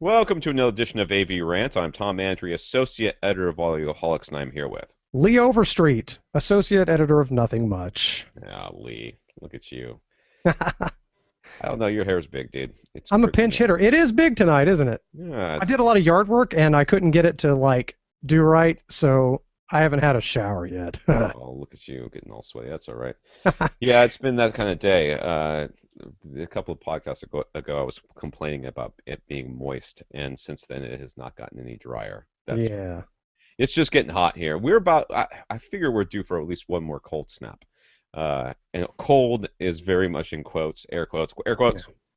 Welcome to another edition of AV Rant. I'm Tom Andry, Associate Editor of Audioholics, and I'm here with... Lee Overstreet, Associate Editor of Nothing Much. Ah, Lee, look at you. I don't know, your hair's big, dude. It's I'm a freaking pinch hitter. It is big tonight, isn't it? Yeah, I did a lot of yard work, and I couldn't get it to, do right, so I haven't had a shower yet. oh, look at you getting all sweaty. That's all right. Yeah, it's been that kind of day. A couple of podcasts ago, I was complaining about it being moist, and since then it has not gotten any drier. Yeah. It's just getting hot here. I figure we're due for at least one more cold snap. And cold is very much in quotes, air quotes,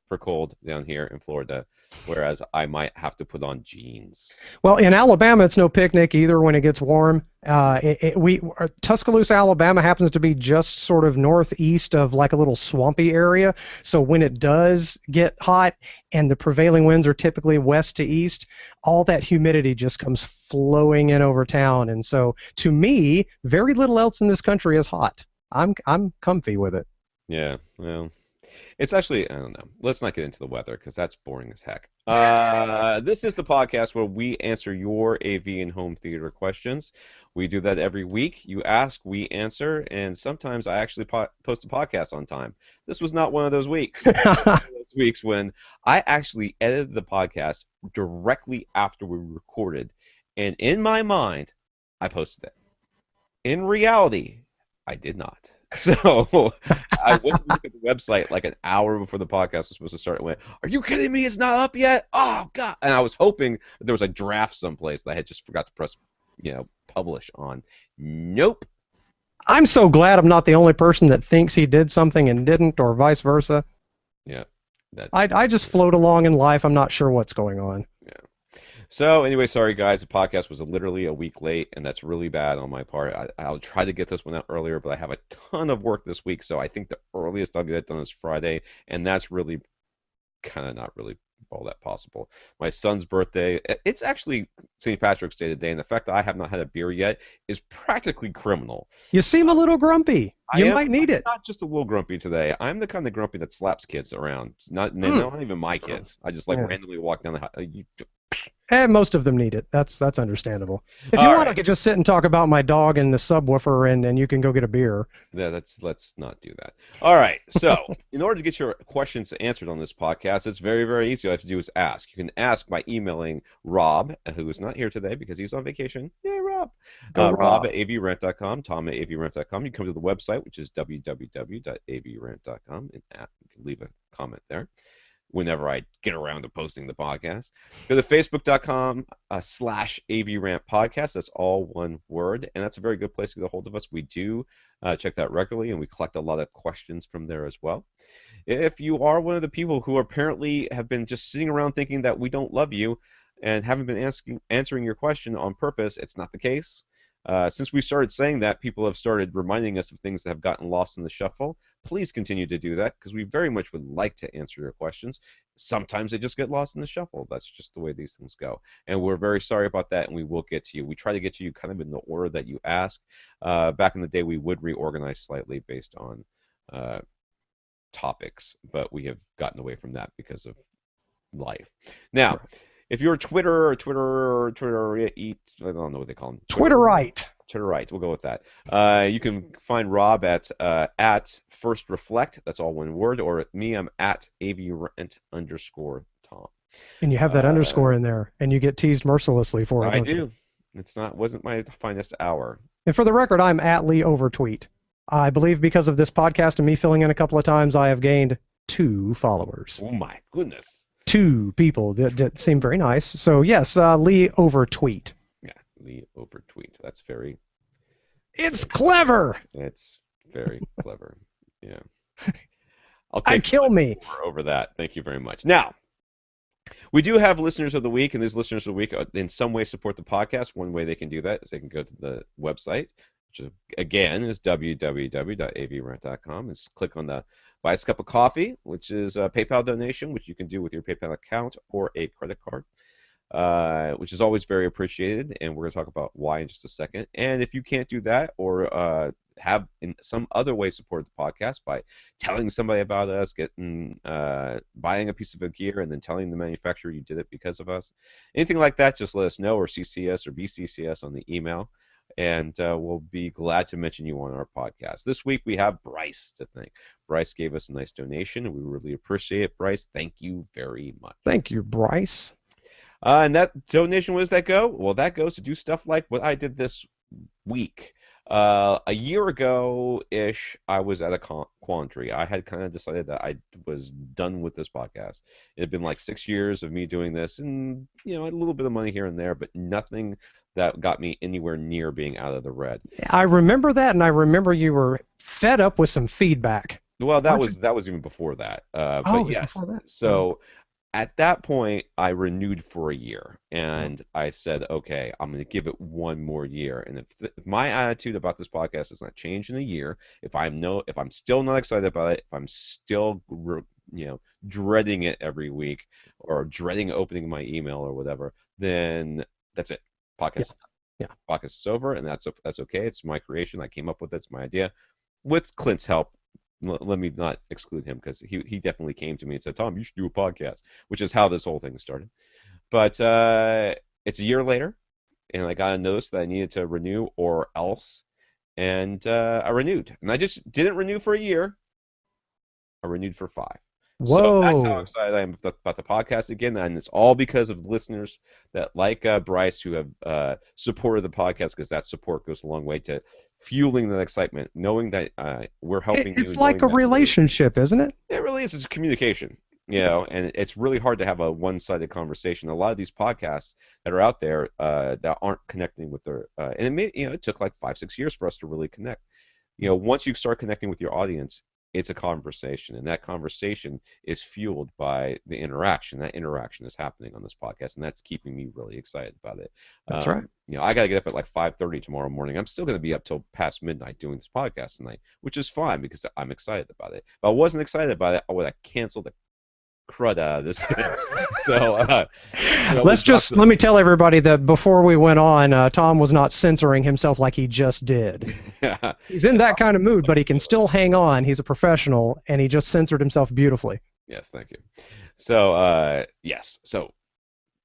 for cold down here in Florida, whereas I might have to put on jeans. Well, in Alabama, it's no picnic either when it gets warm. Tuscaloosa, Alabama happens to be just sort of northeast of like a little swampy area. So when it does get hot and the prevailing winds are typically west to east, all that humidity just comes flowing in over town. And so to me, very little else in this country is hot. I'm comfy with it. Yeah, well, it's actually, I don't know. Let's not get into the weather because that's boring as heck. This is the podcast where we answer your AV and home theater questions. We do that every week. You ask, we answer, and sometimes I actually post a podcast on time. This was not one of those weeks. One of those weeks when I actually edited the podcast directly after we recorded, and in my mind, I posted it. In reality, I did not. So I went to look at the website like an hour before the podcast was supposed to start and went, "Are you kidding me? It's not up yet? Oh, God." And I was hoping that there was a draft someplace that I had just forgot to press, publish on. Nope. I'm so glad I'm not the only person that thinks he did something and didn't, or vice versa. Yeah. I just float along in life. I'm not sure what's going on. Yeah. So anyway, sorry guys, the podcast was literally a week late, and that's really bad on my part. I'll try to get this one out earlier, but I have a ton of work this week, so I think the earliest I'll get it done is Friday, and that's really kind of not really all that possible. My son's birthday, it's actually St. Patrick's Day today, and the fact that I have not had a beer yet is practically criminal. You seem a little grumpy. You might need it. I'm not just a little grumpy today. I'm the kind of grumpy that slaps kids around. Not even my kids. I just randomly walk down the house. And most of them need it. That's understandable. If you want, I could just sit and talk about my dog and the subwoofer, and you can go get a beer. Yeah, let's not do that. All right. So, in order to get your questions answered on this podcast, it's very, very easy. All you have to do is ask. You can ask by emailing Rob, who is not here today because he's on vacation. Yay, Rob. Rob at avrant.com, Tom at avrant.com. You come to the website, which is www.avrant.com, and you can leave a comment there whenever I get around to posting the podcast. Go to facebook.com/AVRant podcast. That's all one word, and that's a very good place to get a hold of us. We do check that regularly, and we collect a lot of questions from there as well. If you are one of the people who apparently have been just sitting around thinking that we don't love you and haven't been answering your question on purpose, it's not the case. Since we started saying that, people have started reminding us of things that have gotten lost in the shuffle. Please continue to do that because we very much would like to answer your questions. Sometimes they just get lost in the shuffle. That's just the way these things go. And we're very sorry about that, and we will get to you. We try to get to you kind of in the order that you ask. Back in the day, we would reorganize slightly based on topics, but we have gotten away from that because of life. Now, if you're Twitter, I don't know what they call them. Twitterite. Twitterite, we'll go with that. You can find Rob at First Reflect, that's all one word, or me, I'm at avrant_Tom. And you have that underscore in there, and you get teased mercilessly for it. I do. Wasn't my finest hour. And for the record, I'm at Lee Overtweet. I believe because of this podcast and me filling in a couple of times, I have gained 2 followers. Oh my goodness. 2 people that seem very nice. So yes, Lee Overtweet. Yeah, Lee Overtweet. That's very... It's clever! It's very clever. Yeah. I'd kill me. Over that. Thank you very much. Now, we do have listeners of the week, and these listeners of the week in some way support the podcast. One way they can do that is they can go to the website, which again is www.avrant.com, and click on the Buy us a cup of coffee, which is a PayPal donation, which you can do with your PayPal account or a credit card, which is always very appreciated, and we're going to talk about why in just a second. And if you can't do that, or have in some other way supported the podcast by telling somebody about us, getting buying a piece of gear, and then telling the manufacturer you did it because of us, anything like that, just let us know, or CC us or BCC us on the email, and we'll be glad to mention you on our podcast. This week we have Bryce to thank. Bryce gave us a nice donation, and we really appreciate it. Bryce, thank you very much. Thank you, Bryce. And that donation, where does that go? Well, that goes to do stuff like what I did this week. A year ago-ish, I was at a quandary. I had kind of decided that I was done with this podcast. It had been like 6 years of me doing this, and a little bit of money here and there, but nothing that got me anywhere near being out of the red. I remember that, and I remember you were fed up with some feedback. Well, that was even before that. But yes, before that. So at that point, I renewed for a year, and I said, okay, I'm going to give it one more year. And if my attitude about this podcast has not changed in a year, if I'm still not excited about it, if I'm still dreading it every week, or dreading opening my email or whatever, then that's it. Podcast. Yeah. Podcast is over, and that's okay. It's my creation. I came up with it. It's my idea. With Clint's help, let me not exclude him, because he definitely came to me and said, Tom, you should do a podcast, which is how this whole thing started. But it's a year later, and I got a notice that I needed to renew or else, and I renewed. And I just didn't renew for a year. I renewed for 5. Whoa. So that's how excited I am about the podcast again, and it's all because of listeners that, like Bryce, who have supported the podcast, because that support goes a long way to fueling that excitement, knowing that we're helping you. It's like a relationship, isn't it? It really is. It's communication, and it's really hard to have a one-sided conversation. A lot of these podcasts that are out there that aren't connecting with their, and it took like 5-6 years for us to really connect. Once you start connecting with your audience, it's a conversation, and that conversation is fueled by the interaction. That interaction is happening on this podcast, and that's keeping me really excited about it. That's right. I got to get up at like 5:30 tomorrow morning. I'm still going to be up till past midnight doing this podcast tonight, which is fine because I'm excited about it. If I wasn't excited about it, I would have canceled the crud out of this thing. So let me tell everybody that before we went on, Tom was not censoring himself like he just did. He's in that kind of mood, but he can still hang on. He's a professional, and he just censored himself beautifully. Yes, thank you. So yes, so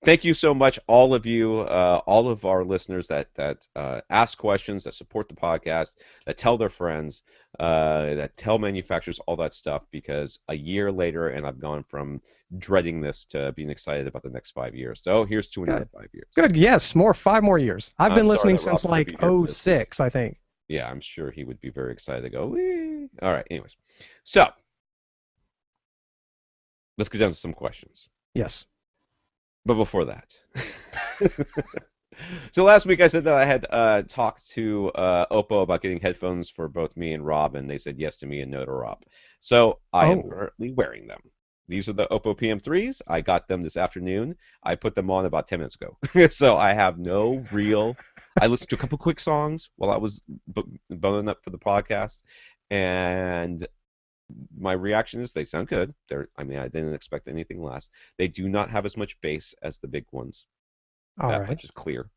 thank you so much, all of you, all of our listeners that ask questions, that support the podcast, that tell their friends, that tell manufacturers, all that stuff, because a year later, and I've gone from dreading this to being excited about the next 5 years. So here's to another 5 years. Good, yes, 5 more years. I've been listening since like 06, I think. Yeah, I'm sure he would be very excited to go, wee. All right, anyways. So, let's get down to some questions. Yes. But before that, so last week I said that I had talked to Oppo about getting headphones for both me and Rob, and they said yes to me and no to Rob. So I am currently wearing them. These are the Oppo PM3s. I got them this afternoon. I put them on about 10 minutes ago. So I have no real... I listened to a couple quick songs while I was boning up for the podcast, and my reaction is they sound good. I didn't expect anything less. They do not have as much bass as the big ones. That much is clear.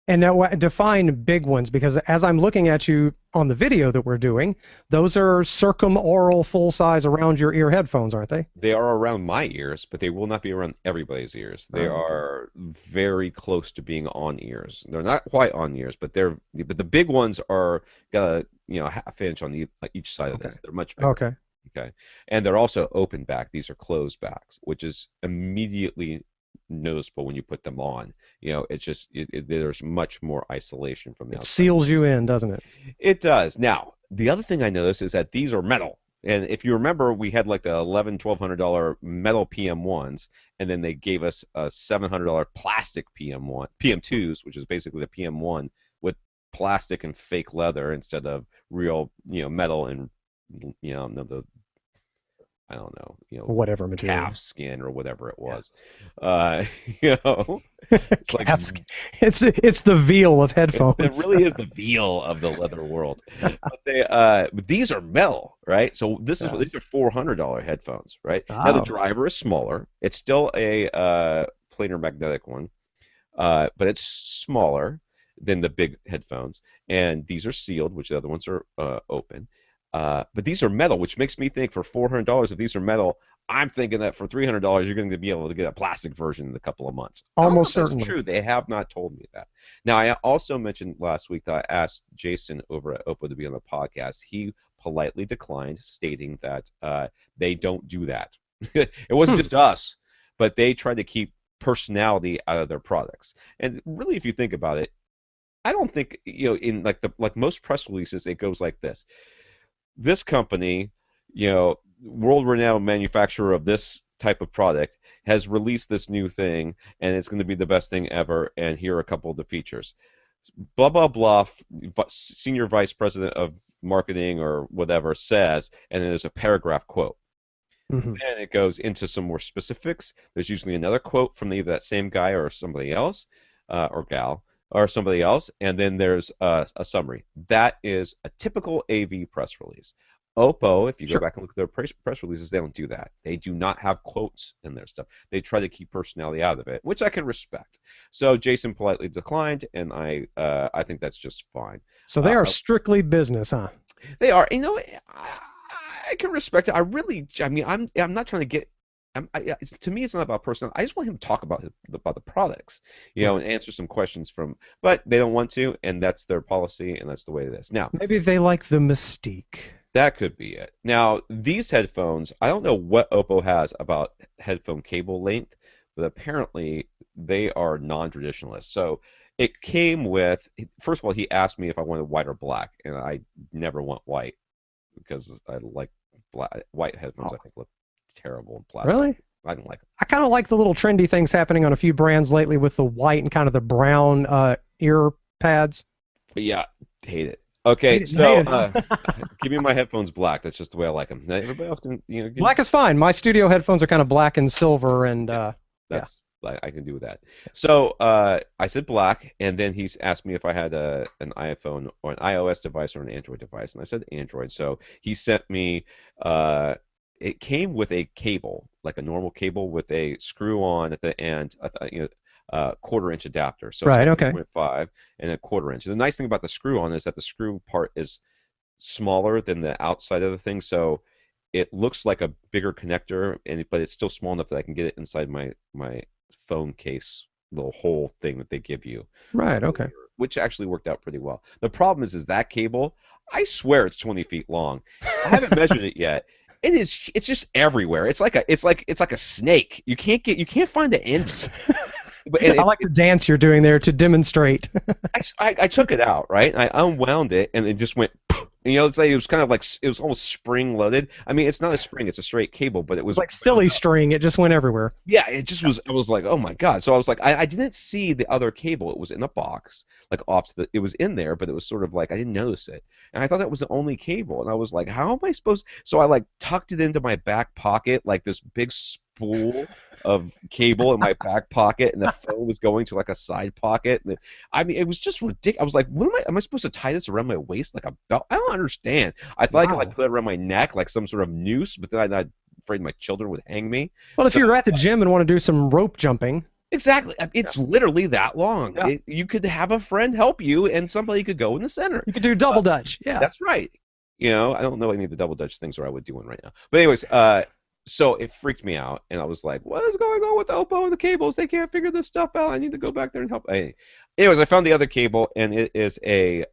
And now define big ones, because as I'm looking at you on the video that we're doing, those are circumaural full-size around-your-ear headphones, aren't they? They are around my ears, but they will not be around everybody's ears. They are very close to being on ears. They're not quite on ears, but the big ones are got a half inch on each side of this. They're much bigger. Okay. And they're also open back. These are closed backs, which is immediately noticeable when you put them on. It's just there's much more isolation from the outside. It seals you in, doesn't it? It does. Now, the other thing I noticed is that these are metal. And if you remember, we had like the $1,100 metal PM1s, and then they gave us a $700 plastic PM2s, which is basically the PM1 with plastic and fake leather instead of real, metal and I don't know, whatever material, calf skin or whatever it was. It's like it's the veal of headphones. It really is the veal of the leather world. But these are metal, right? So these are $400 headphones, right? Now the driver is smaller. It's still a planar magnetic one, but it's smaller. than the big headphones, and these are sealed, which the other ones are open. But these are metal, which makes me think for $400, if these are metal, I'm thinking that for $300, you're going to be able to get a plastic version in a couple of months. I don't know Almost if that's certainly. true. They have not told me that. Now, I also mentioned last week that I asked Jason over at Oppo to be on the podcast. He politely declined, stating that they don't do that. It wasn't Hmm. just us, but they try to keep personality out of their products. And really, if you think about it, I don't think in like most press releases, it goes like this company, world-renowned manufacturer of this type of product, has released this new thing, and it's going to be the best thing ever. And here are a couple of the features. Blah blah blah. Senior vice president of marketing or whatever says, and then there's a paragraph quote. Hmm. Then it goes into some more specifics. There's usually another quote from either that same guy or somebody else, or gal, or somebody else, and then there's a summary. That is a typical AV press release. Oppo, if you go Sure. back and look at their press releases, they don't do that. They do not have quotes in their stuff. They try to keep personality out of it, which I can respect. So Jason politely declined, and I think that's just fine. So they are Uh, strictly business, huh? they are, I can respect it. I mean, I'm not trying to get. To me, it's not about personal. I just want him to talk about the products, Right. and answer some questions from. But they don't want to, and that's their policy, and that's the way it is. Now, Maybe they like the mystique. that could be it. Now, these headphones, I don't know what Oppo has about headphone cable length, but apparently they are non-traditionalist. So it came with. First of all, he asked me if I wanted white or black, and I never want white because I like white headphones. I Oh, think look terrible in plastic. really? I don't like them. I kind of like the little trendy things happening on a few brands lately with the white and kind of the brown ear pads. But yeah, hate it. Okay, Hate so it, huh? give me my headphones black. That's just the way I like them. Now, everybody else can, Black is fine. My studio headphones are kind of black and silver, and yeah, yeah. that's I can do with that. So I said black, and then he's asked me if I had an iPhone or an iOS device or an Android device, and I said Android. So he sent me. Uh, it came with a cable, like a normal cable with a screw on at the end, quarter-inch adapter. So it's Right. got Okay. 3.5 and a quarter-inch. And the nice thing about the screw on is that the screw part is smaller than the outside of the thing, so it looks like a bigger connector, but it's still small enough that I can get it inside my phone case little hole thing that they give you, Right. Okay. which actually worked out pretty well. The problem is that cable, I swear it's 20 feet long. I haven't measured it yet. It's just everywhere. It's like a snake. You can't find the end of it. But I like the dance you're doing there to demonstrate. I took it out, right? I unwound it, and it just went. It's like it was kind of like it was almost spring loaded. I mean, it's not a spring; it's a straight cable, but it It's was. like silly string. It just went everywhere. Yeah, it just was. I was like, oh my god! So I was like, I didn't see the other cable. It was in a box, like off to the. It was in there, but it was sort of like I didn't notice it, and I thought that was the only cable, and I was like, how am I supposed? So I like tucked it into my back pocket, like this big spool of cable in my back pocket, and the phone was going to like a side pocket. And I mean, it was just ridiculous. I was like, what am I? Am I supposed to tie this around my waist like a belt? I don't understand. I thought I could like Wow. put it around my neck like some sort of noose, but then I'm afraid my children would hang me. Well, if So you're at the gym and want to do some rope jumping, exactly, yeah, it's literally that long. yeah, You could have a friend help you, and somebody could go in the center. you could do double dutch. Yeah. That's right. I don't know any of the double dutch things, or I would do one right now. But anyways, so it freaked me out, and I was like, "What is going on with Oppo and the cables? They can't figure this stuff out. I need to go back there and help." Anyways, I found the other cable, and it is a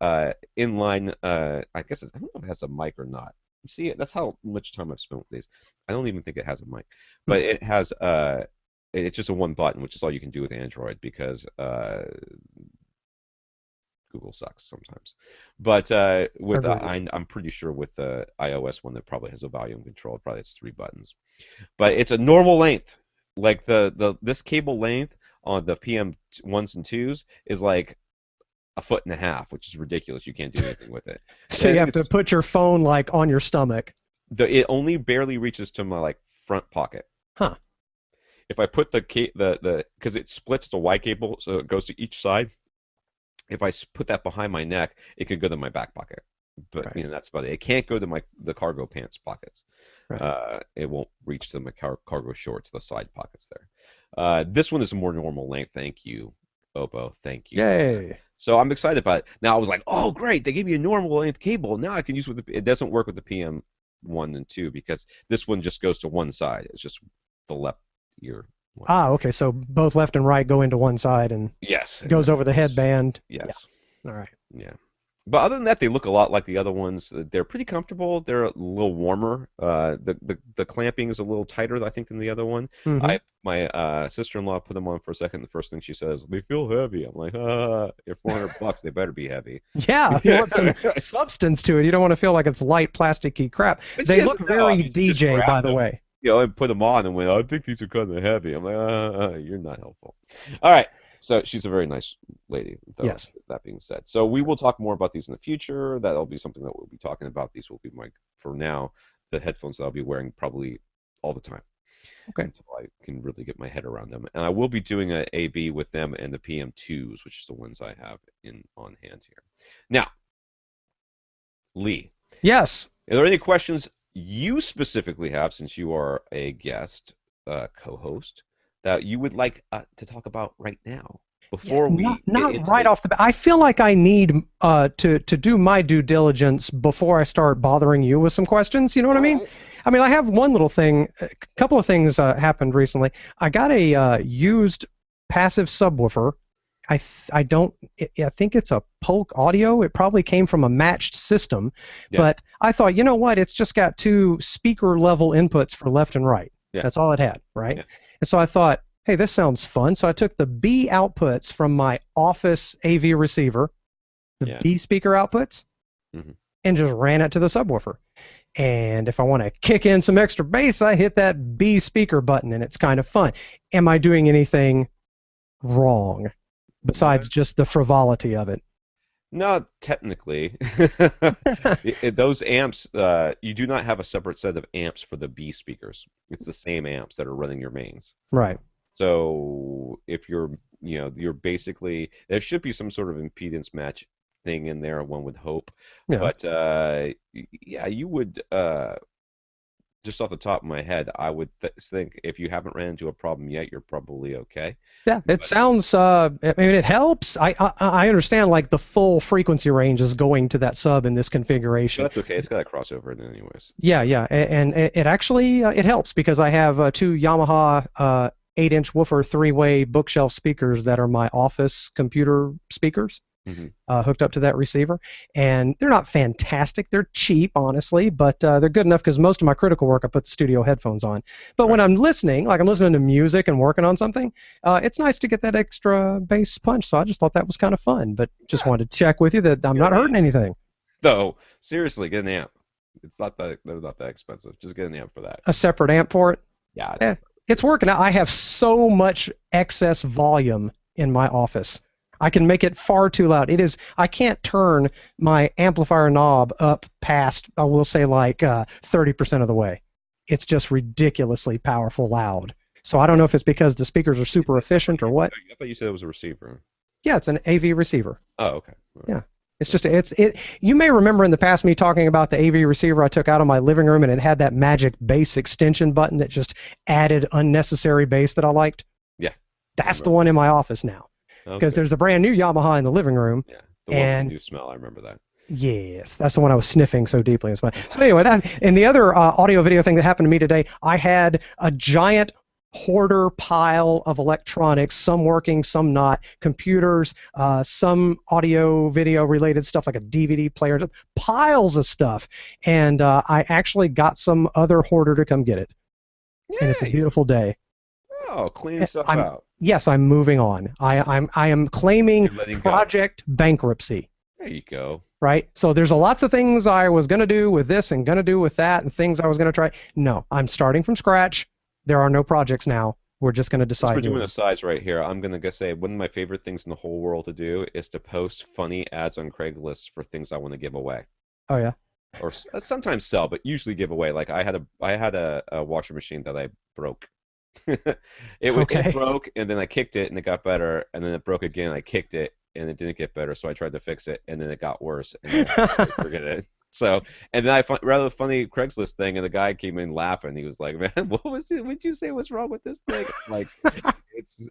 inline. I guess I don't know if it has a mic or not. You see, that's how much time I've spent with these. I don't even think it has a mic, Hmm. but it has it's just a one button, which is all you can do with Android because Google sucks sometimes. But with Agreed. I'm pretty sure with the iOS one that probably has a volume control, it probably has three buttons. But it's a normal length. Like the this cable length on the PM ones and twos is like a foot and a half, which is ridiculous. You can't do anything with it. So And I you think have to put your phone like on your stomach. it only barely reaches to my like front pocket. Huh. If I put the because it splits the Y cable, so it goes to each side. If I put that behind my neck, it could go to my back pocket. But Right. that's about it. It can't go to the cargo pants pockets. Right. It won't reach to my cargo shorts, the side pockets there. This one is a more normal length. Thank you, Oppo. Thank you for that. Yay. So I'm excited about it. Now I was like, oh great, they gave me a normal length cable. Now I can use with the. It doesn't work with the PM1 and 2 because this one just goes to one side. It's just the left ear one. Ah, okay. So both left and right go into one side and Yes, and goes then over the headband. Yeah. yes, All right. yeah. But other than that, they look a lot like the other ones. They're pretty comfortable. They're a little warmer. The clamping is a little tighter, I think, than the other one. Mm-hmm. My sister-in-law put them on for a second. The first thing she says, "They feel heavy." I'm like, "You're $400. They better be heavy." Yeah, you want some substance to it. You don't want to feel like it's light, plasticky crap. But she They look doesn't know. I very mean, she just DJ, by grabbed the them, way. and put them on and went, "I think these are kind of heavy." I'm like, "You're not helpful." All right. So she's a very nice lady, though, Yes. that being said. So we will talk more about these in the future. That'll be something that we'll be talking about. These will be for now, the headphones that I'll be wearing probably all the time. Okay. Until I can really get my head around them. And I will be doing an AB with them and the PM2s, which is the ones I have on hand here. Now, Lee. Yes. Are there any questions you specifically have, since you are a guest co-host, that you would like to talk about right now before we not right off the bat. I feel like I need to do my due diligence before I start bothering you with some questions. You know what I mean? Right. I mean, I have one little thing. A couple of things happened recently. I got a used passive subwoofer. I think it's a Polk Audio. It probably came from a matched system, Yeah. but I thought, you know what? It's just got two speaker level inputs for left and right. Yeah. That's all it had, right? Yeah. And so I thought, hey, this sounds fun. So I took the B outputs from my office AV receiver, the B speaker outputs, and just ran it to the subwoofer. And if I want to kick in some extra bass, I hit that B speaker button, and it's kind of fun. Am I doing anything wrong besides just the frivolity of it? Not technically. Those amps, you do not have a separate set of amps for the B speakers. It's the same amps that are running your mains. Right. So if you're basically, there should be some sort of impedance match thing in there, one would hope. Yeah. But yeah, you would, just off the top of my head, I would think if you haven't ran into a problem yet, you're probably okay. Yeah, it sounds. I mean, it helps. I understand. Like the full frequency range is going to that sub in this configuration. That's okay. It's got a crossover in it anyways. Yeah, yeah, and it actually it helps because I have two Yamaha 8-inch woofer 3-way bookshelf speakers that are my office computer speakers. Hooked up to that receiver, and they're not fantastic. They're cheap, honestly, but they're good enough because most of my critical work I put the studio headphones on. But when I'm listening, like I'm listening to music and working on something, it's nice to get that extra bass punch. So I just thought that was kind of fun. But just wanted to check with you that I'm not hurting anything. No, seriously, get an amp. They're not that expensive. Just get an amp for that. A separate amp for it? Yeah. It's working out. I have so much excess volume in my office. I can make it far too loud. I can't turn my amplifier knob up past, I will say, like 30% of the way. It's just ridiculously powerful loud. So I don't know if it's because the speakers are super efficient or what. I thought you said it was a receiver. Yeah, it's an AV receiver. Oh, okay. Right. Yeah. It's just you may remember in the past me talking about the AV receiver I took out of my living room, and it had that magic bass extension button that just added unnecessary bass that I liked. Yeah. That's the one in my office now. Because there's a brand new Yamaha in the living room. Yeah, the one with the new smell. I remember that. Yes, that's the one I was sniffing so deeply as well. So anyway, and the other audio video thing that happened to me today, I had a giant hoarder pile of electronics, some working, some not, computers, some audio video related stuff like a DVD player, piles of stuff. And I actually got some other hoarder to come get it. Yay. And it's a beautiful day. Oh, clean stuff out. Yes, I'm moving on. I am claiming project bankruptcy. There you go. Right? So there's lots of things I was going to do with this and going to do with that and things I was going to try. No, I'm starting from scratch. There are no projects now. We're just going to decide. Since we're doing asides right here, I'm going to say one of my favorite things in the whole world to do is to post funny ads on Craigslist for things I want to give away. Oh, yeah? Or sometimes sell, but usually give away. Like I had a washer machine that I broke. It broke, and then I kicked it, and it got better, and then it broke again. I kicked it, and it didn't get better, so I tried to fix it, and then it got worse, and then I just forget it. So, and then I found rather funny Craigslist thing, and the guy came in laughing. He was like, "Man, what was it? What'd you say was wrong with this thing?" Like, it's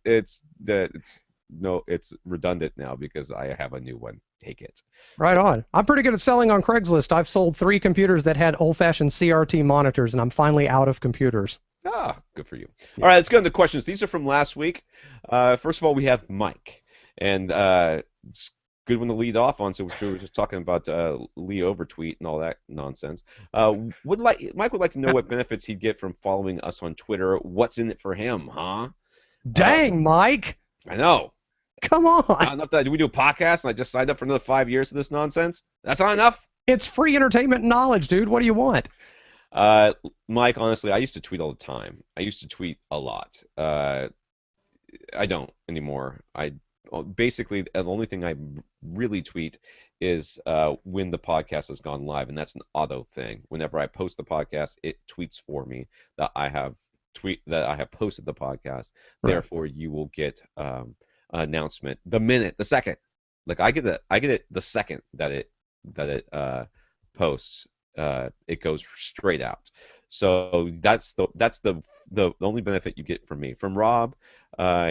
no, it's redundant now because I have a new one. Take it. Right So, on. I'm pretty good at selling on Craigslist. I've sold 3 computers that had old-fashioned CRT monitors, and I'm finally out of computers. good for you. All Yeah. right, let's get into questions. These are from last week. First of all, we have Mike, and it's a good one to lead off on. So we're just talking about Lee overtweet and all that nonsense. Mike would like to know what benefits he'd get from following us on Twitter. What's in it for him, huh? Uh, Dang, Mike. I know. Come on. Not enough that we do a podcast and I just signed up for another 5 years of this nonsense. That's not enough. It's free entertainment and knowledge, dude. What do you want? Uh, Mike, honestly, I used to tweet all the time. I used to tweet a lot. I don't anymore. Basically the only thing I really tweet is when the podcast has gone live, and that's an auto thing. Whenever I post the podcast, it tweets for me that I have posted the podcast. Right. Therefore, you will get an announcement the second. Like I get it the second that it posts. It goes straight out. So that's the only benefit you get from me. From Rob,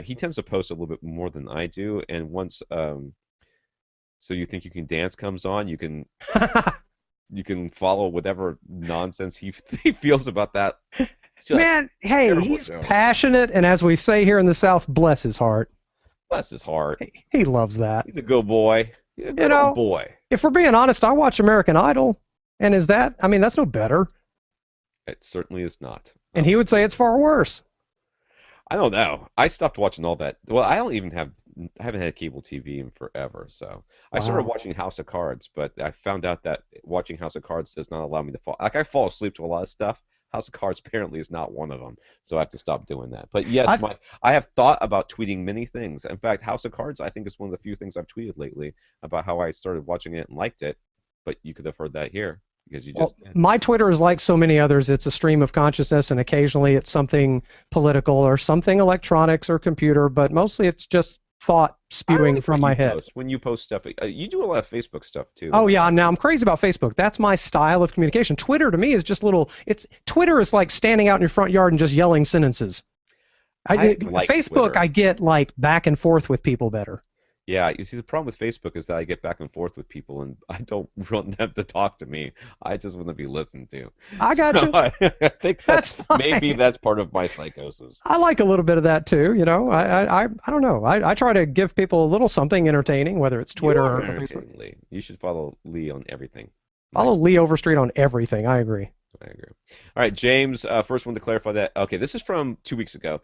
he tends to post a little bit more than I do, and once So You Think You Can Dance comes on, you can follow whatever nonsense he feels about that. Just Man, hey, terrible he's joke. passionate, and as we say here in the South, bless his heart. Bless his heart. He loves that. He's a good boy. He's a You good old know, boy. if we're being honest, I watch American Idol, and I mean, that's no better. It certainly is not. And he would say it's far worse. I don't know. I stopped watching all that. Well, I haven't had cable TV in forever, so I started Wow. watching House of Cards, but I found out that watching House of Cards does not allow me to fall. Like I fall asleep to a lot of stuff. House of Cards apparently is not one of them, so I have to stop doing that. But yes, I I have thought about tweeting many things. In fact, House of Cards I think is one of the few things I've tweeted lately about how I started watching it and liked it. But you could have heard that here because you Well, just did. my Twitter is like so many others. It's a stream of consciousness, and occasionally it's something political or something electronics or computer, but mostly it's just thought I spewing like from what my you head. post. When you post stuff. You do a lot of Facebook stuff too. Oh yeah, now I'm crazy about Facebook. That's my style of communication. Twitter to me is just Twitter is like standing out in your front yard and just yelling sentences. I like Facebook, Twitter. I get like back and forth with people better. Yeah, you see, the problem with Facebook is that I get back and forth with people, and I don't want them to talk to me. I just want to be listened to. I got So you. I think That's maybe fine. that's part of my psychosis. I like a little bit of that too. I don't know. I try to give people a little something entertaining, whether it's You Twitter are or Facebook. entertaining, Lee. You should follow Lee on everything. Follow Lee Overstreet on everything. I agree. I agree. All right, James, first one to clarify that. Okay, this is from 2 weeks ago.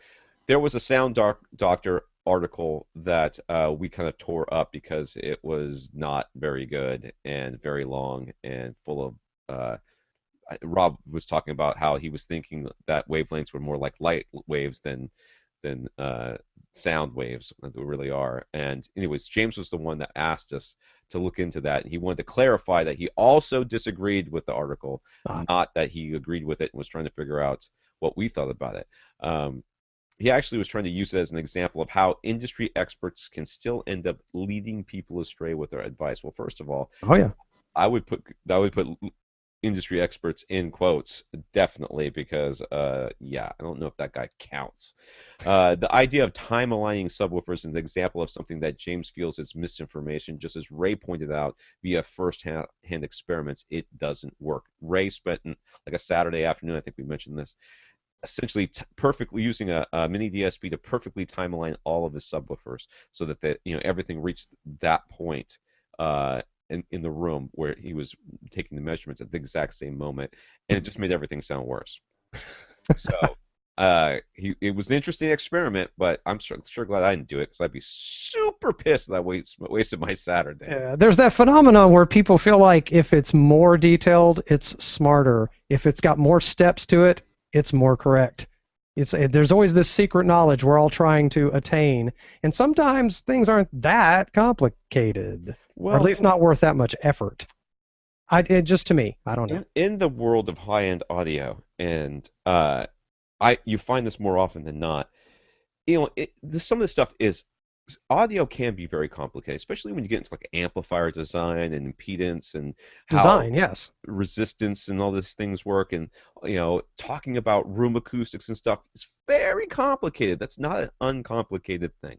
There was a doctor article that we kind of tore up because it was not very good and very long and full of. Rob was talking about how he was thinking that wavelengths were more like light waves than sound waves that they really are. And anyways, James was the one that asked us to look into that. And he wanted to clarify that he also disagreed with the article, Ah, not that he agreed with it and was trying to figure out what we thought about it. He actually was trying to use it as an example of how industry experts can still end up leading people astray with their advice. Well, first of all, oh yeah. I would put industry experts in quotes definitely because yeah, I don't know if that guy counts. The idea of time aligning subwoofers is an example of something that James feels is misinformation. Just as Ray pointed out via first-hand experiments, it doesn't work. Ray spent like a Saturday afternoon, I think we mentioned this, essentially perfectly using a mini DSP to perfectly time align all of his subwoofers so that everything reached that point in the room where he was taking the measurements at the exact same moment, and it just made everything sound worse. So it was an interesting experiment, but I'm sure glad I didn't do it because I'd be super pissed that I wasted my Saturday. Yeah, there's that phenomenon where people feel like if it's more detailed, it's smarter. If it's got more steps to it, it's more correct. There's always this secret knowledge we're all trying to attain, and sometimes things aren't that complicated, or at Well, least not worth that much effort. Just to me, I don't know. in the world of high-end audio, and you find this more often than not. Some of this stuff is audio can be very complicated, especially when you get into like amplifier design and impedance and how Design, yes. resistance and all these things work, and talking about room acoustics and stuff is very complicated. That's not an uncomplicated thing.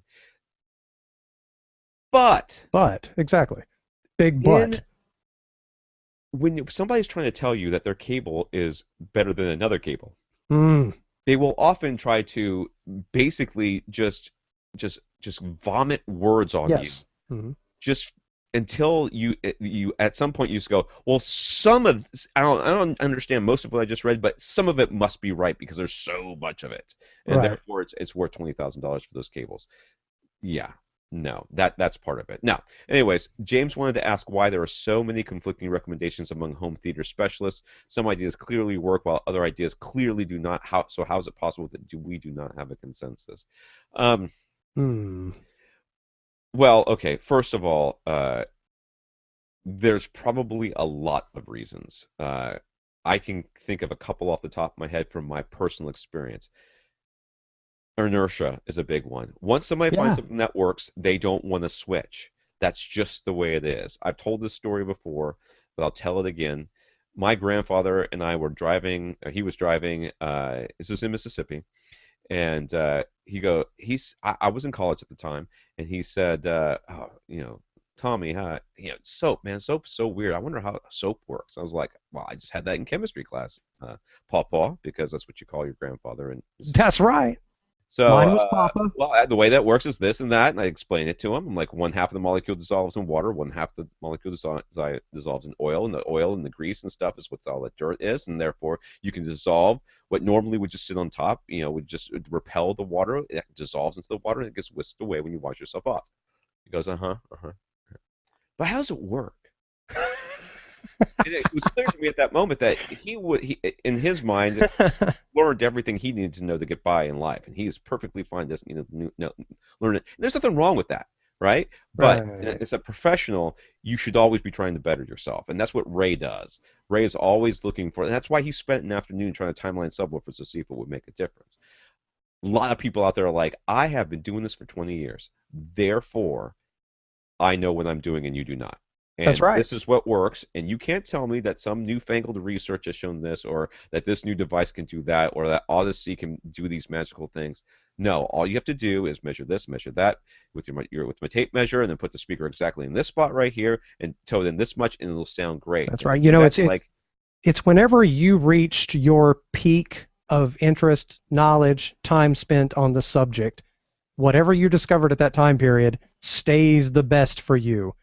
But But exactly, big in but. when somebody's trying to tell you that their cable is better than another cable, Mm, they will often try to basically just vomit words on you, yes. Hmm. just until you at some point you just go, well, some of this, I don't understand most of what I just read, but some of it must be right because there's so much of it, and Right. therefore it's worth $20,000 for those cables. Yeah, no, that's part of it. Now, anyways, James wanted to ask why there are so many conflicting recommendations among home theater specialists. Some ideas clearly work, while other ideas clearly do not. How is it possible that we do not have a consensus? Um, Hmm. well, okay, first of all, there's probably a lot of reasons. I can think of a couple off the top of my head from my personal experience. Inertia is a big one. Once somebody finds Yeah. something that works, they don't want to switch. That's just the way it is. I've told this story before, but I'll tell it again. My grandfather and I were driving, he was driving, this was in Mississippi, and I was in college at the time, and he said, oh, Tommy, huh, soap, man, soap's so weird. I wonder how soap works. I was like, well, I just had that in chemistry class, Paw, because that's what you call your grandfather in Mississippi. That's right. So, Mine was Papa. well, the way that works is this and that, and I explain it to him. I'm like, one half of the molecule dissolves in water, one half of the molecule dissolves in oil, and the oil and the grease and stuff is what all that dirt is, and therefore you can dissolve what normally would just sit on top, would just repel the water. It dissolves into the water and it gets whisked away when you wash yourself off. He goes, uh-huh. But how does it work? And it was clear to me at that moment that in his mind, learned everything he needed to know to get by in life, and he is perfectly fine. Doesn't need to learn it. And there's nothing wrong with that, right? But Right. as a professional, you should always be trying to better yourself, and that's what Ray does. Ray is always looking for, and that's why he spent an afternoon trying to timeline subwoofers to see if it would make a difference. A lot of people out there are like, I have been doing this for 20 years, therefore I know what I'm doing and you do not. That's And right. this is what works. And you can't tell me that some newfangled research has shown this, or that this new device can do that, or that Odyssey can do these magical things. No, all you have to do is measure this, measure that with with my tape measure, and then put the speaker exactly in this spot right here, and tone it in this much, and it'll sound great. That's And right. to do that It's to like, it's whenever you reached your peak of interest, knowledge, time spent on the subject, whatever you discovered at that time period stays the best for you.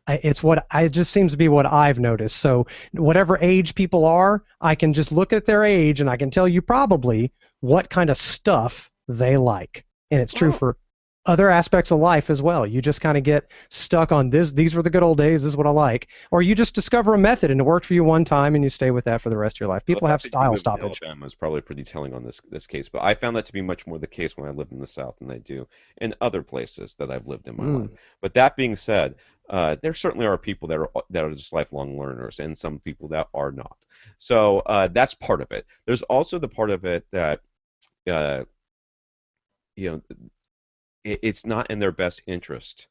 It's what I it just seems to be what I've noticed. So whatever age people are, I can just look at their age and I can tell you probably what kind of stuff they like. And it's true oh, for other aspects of life as well. You just kind of get stuck on this. These were the good old days. This is what I like. Or you just discover a method and it worked for you one time and you stay with that for the rest of your life. well, the People have fact that you style live in stoppage. Alabama is probably pretty telling on this case. But I found that to be much more the case when I lived in the South than I do in other places that I've lived in my life. Mm, But that being said, there certainly are people that are just lifelong learners, and some people that are not. So that's part of it. There's also the part of it that uh, you know it's not in their best interest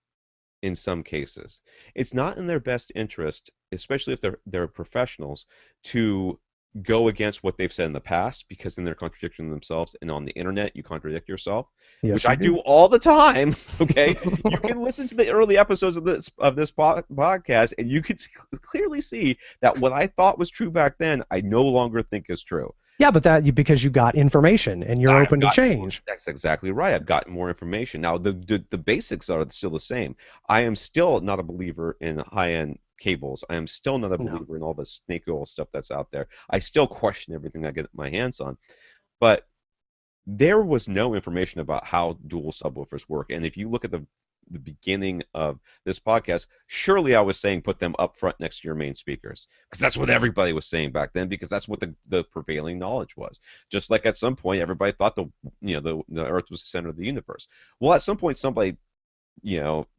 in some cases. It's not in their best interest, especially if they're professionals, to go against what they've said in the past because then they're contradicting themselves. And on the internet, you contradict yourself, which yes, I you do. do all the time. Okay, you can listen to the early episodes of this podcast, and you can clearly see that what I thought was true back then, I no longer think is true. Yeah, but because you got information and you're I've open to gotten more. change. That's exactly right. I've gotten more information. Now, the basics are still the same. I am still not a believer in high-end cables. I am still not a No. believer in all the snake oil stuff that's out there. I still question everything I get my hands on. But there was no information about how dual subwoofers work. And if you look at the beginning of this podcast, surely I was saying put them up front next to your main speakers because that's what everybody was saying back then because that's what the prevailing knowledge was. Just like at some point everybody thought the Earth was the center of the universe. Well, at some point somebody,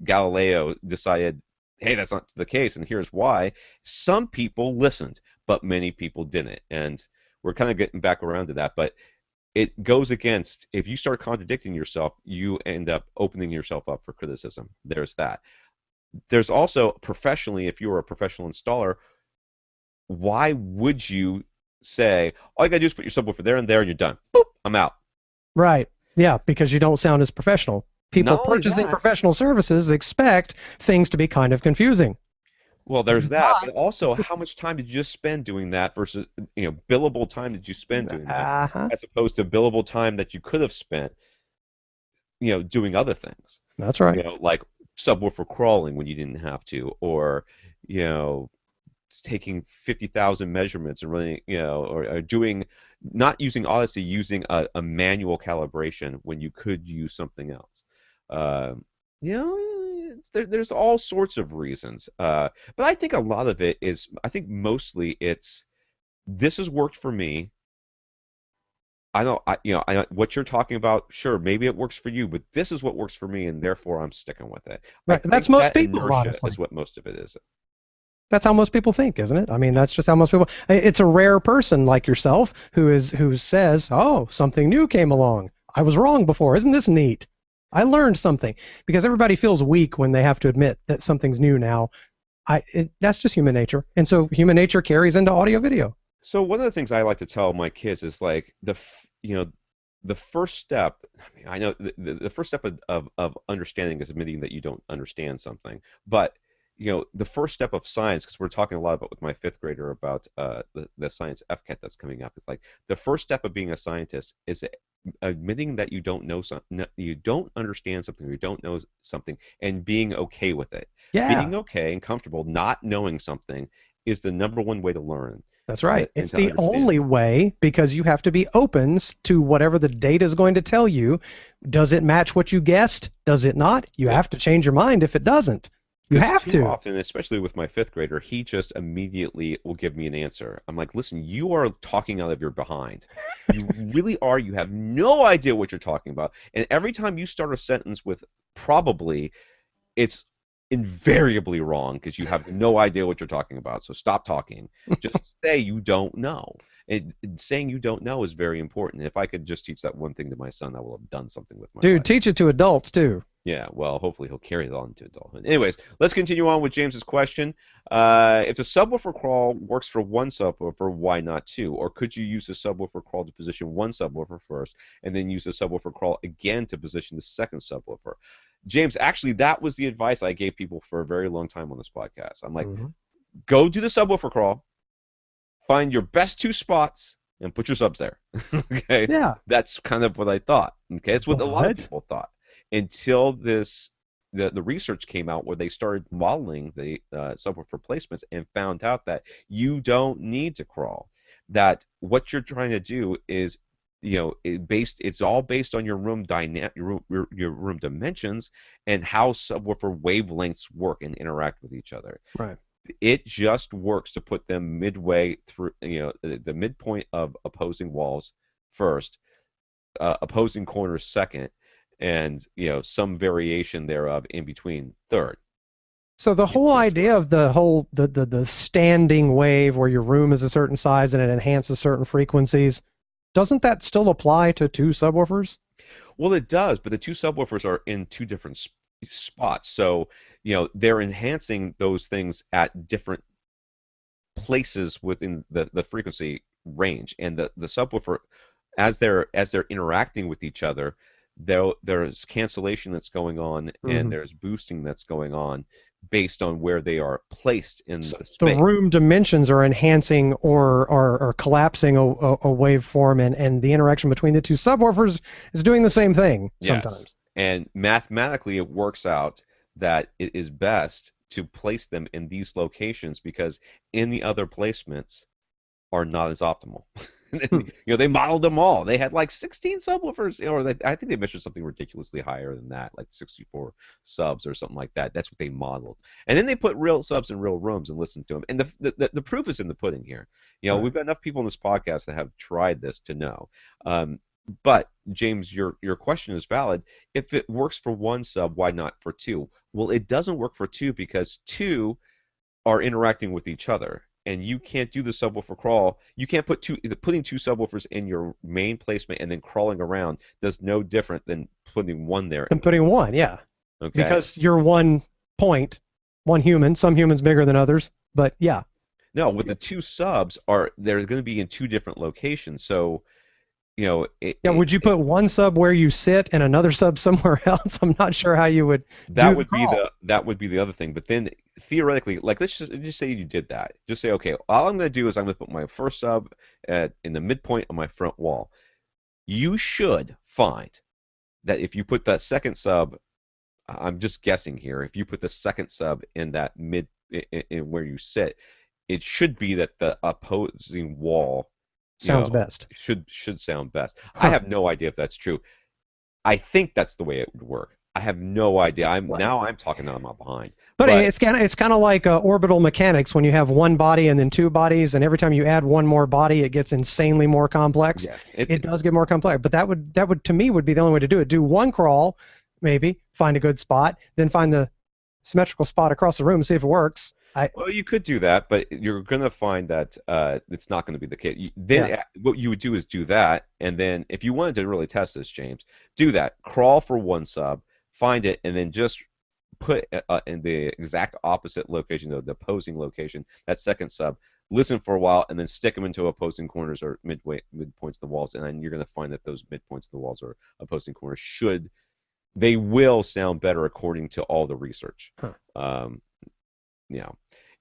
Galileo decided, hey, that's not the case, and here's why. Some people listened, but many people didn't, and we're kind of getting back around to that, but it goes against, if you start contradicting yourself, you end up opening yourself up for criticism. There's that. There's also professionally, if you're a professional installer, why would you say all you gotta do is put your subwoofer there and there and you're done? Boop, I'm out. Right. Yeah, because you don't sound as professional. People Not only purchasing that, professional services expect things to be kind of confusing. well, If there's it's that, but also how much time did you just spend doing that versus, billable time did you spend not. doing that, Uh-huh. as opposed to billable time that you could have spent, doing other things, That's right. like subwoofer crawling when you didn't have to, or, you know, taking 50,000 measurements and running, or doing, not using Odyssey, using a manual calibration when you could use something else. Um, there's all sorts of reasons. But I think a lot of it is, I think mostly it's, this has worked for me. I know, what you're talking about. Sure, maybe it works for you, but this is what works for me, and therefore I'm sticking with it. I Right. That's think most that people, inertia is honestly. what most of it is. That's how most people think, isn't it? I mean, Yeah. that's just how most people. It's a rare person like yourself who says, "Oh, something new came along. I was wrong before. Isn't this neat? I learned something." Because everybody feels weak when they have to admit that something's new now. That's just human nature, and so human nature carries into audio video. So one of the things I like to tell my kids is like the first step. I mean, I know the first step of understanding is admitting that you don't understand something, but the first step of science, because we're talking a lot about with my fifth grader about the science FCAT that's coming up. It's like the first step of being a scientist is admitting that you don't know something, you don't understand something, or you don't know something, and being okay with it. Yeah, Being okay and comfortable not knowing something is the number one way to learn that's right. and It's to the understand. only way because you have to be open to whatever the data is going to tell you. Does it match what you guessed? Does it not? You Yeah. have to change your mind if it doesn't. You Because have too to. often, especially with my fifth grader, he just immediately will give me an answer. I'm like, listen, you are talking out of your behind. You really are. You have no idea what you're talking about. And every time you start a sentence with probably, it's invariably wrong because you have no idea what you're talking about. So stop talking. Just say you don't know. Saying you don't know is very important. If I could just teach that one thing to my son, I will have done something with my Dude, life. teach it to adults too. Yeah, well, hopefully he'll carry it on to adulthood. Anyways, let's continue on with James's question. If the subwoofer crawl works for one subwoofer, why not two? Or could you use the subwoofer crawl to position one subwoofer first, and then use the subwoofer crawl again to position the second subwoofer? James, actually, that was the advice I gave people for a very long time on this podcast. I'm like, Hmm. go do the subwoofer crawl, find your best two spots, and put your subs there. Okay, Yeah, that's kind of what I thought. Okay, it's what a lot of but people thought until the research came out where they started modeling the subwoofer placements and found out that you don't need to crawl. That what you're trying to do is it's all based on your room your room dimensions and how subwoofer wavelengths work and interact with each other. right. It just works to put them midway through, the midpoint of opposing walls first, opposing corners second, and some variation thereof in between third. So the It whole just idea works. of the standing wave where your room is a certain size and it enhances certain frequencies, doesn't that still apply to two subwoofers? Well, it does, but the two subwoofers are in two different spots, so they're enhancing those things at different places within the frequency range, and the subwoofer, as they're interacting with each other, there's cancellation that's going on and Hmm. there's boosting that's going on based on where they are placed in So the the space. room dimensions are enhancing or collapsing a waveform, and the interaction between the two subwoofers is doing the same thing Yes, sometimes. and mathematically it works out that it is best to place them in these locations because in the other placements are not as optimal. And, Hmm. they modeled them all. They had like 16 subwoofers, or I think they measured something ridiculously higher than that, like 64 subs or something like that. That's what they modeled. And then they put real subs in real rooms and listened to them. And the proof is in the pudding here. Right. We've got enough people in this podcast that have tried this to know. Um, but James, your question is valid. If it works for one sub, why not for two? Well, it doesn't work for two because two are interacting with each other. And you can't do the subwoofer crawl. You can't putting two subwoofers in your main placement and then crawling around does no different than putting one there Than and putting crawling. one, yeah, Okay? because you're one point, one human. Some humans bigger than others, but yeah. No, with the two subs they're going to be in two different locations. So you know, Yeah, would you put one sub where you sit and another sub somewhere else? I'm not sure how you would do the crawl. that would be the other thing. But then theoretically, like let's just say you did that. Just say, okay, all I'm going to do is I'm going to put my first sub in the midpoint of my front wall. You should find that if you put that second sub, I'm just guessing here, if you put the second sub in that in where you sit, it should be that the opposing wall, Sounds best. should sound best. I Huh. have no idea if that's true. I think that's the way it would work. I have no idea. I'm talking out of my behind. But But it's kind of like orbital mechanics when you have one body and then two bodies, and every time you add one more body, it gets insanely more complex. yes, It does get more complex, but that would to me would be the only way to do it. Do one crawl, maybe find a good spot, then find the symmetrical spot across the room, and see if it works. well, you could do that, but you're gonna find that it's not going to be the case. Then Yeah, what you would do is do that, and then if you wanted to really test this, James, do that. Crawl for one sub, find it, and then just put in the exact opposite location, the opposing location, that second sub. Listen for a while, and then stick them into opposing corners or midpoints of the walls, and then you're going to find that those midpoints of the walls or opposing corners they will sound better according to all the research. huh. Um, yeah,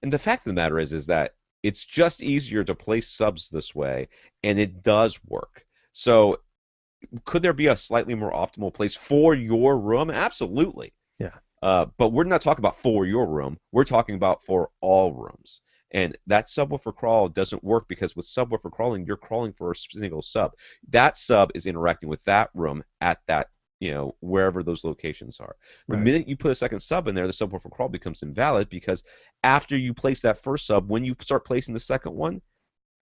and the fact of the matter is that it's just easier to place subs this way, and it does work. So could there be a slightly more optimal place for your room? Absolutely. Yeah. But we're not talking about for your room. We're talking about for all rooms. And that subwoofer crawl doesn't work because with subwoofer crawling, you're crawling for a single sub. That sub is interacting with that room at that, wherever those locations are. The Right. minute you put a second sub in there, the subwoofer crawl becomes invalid because after you place that first sub, when you start placing the second one,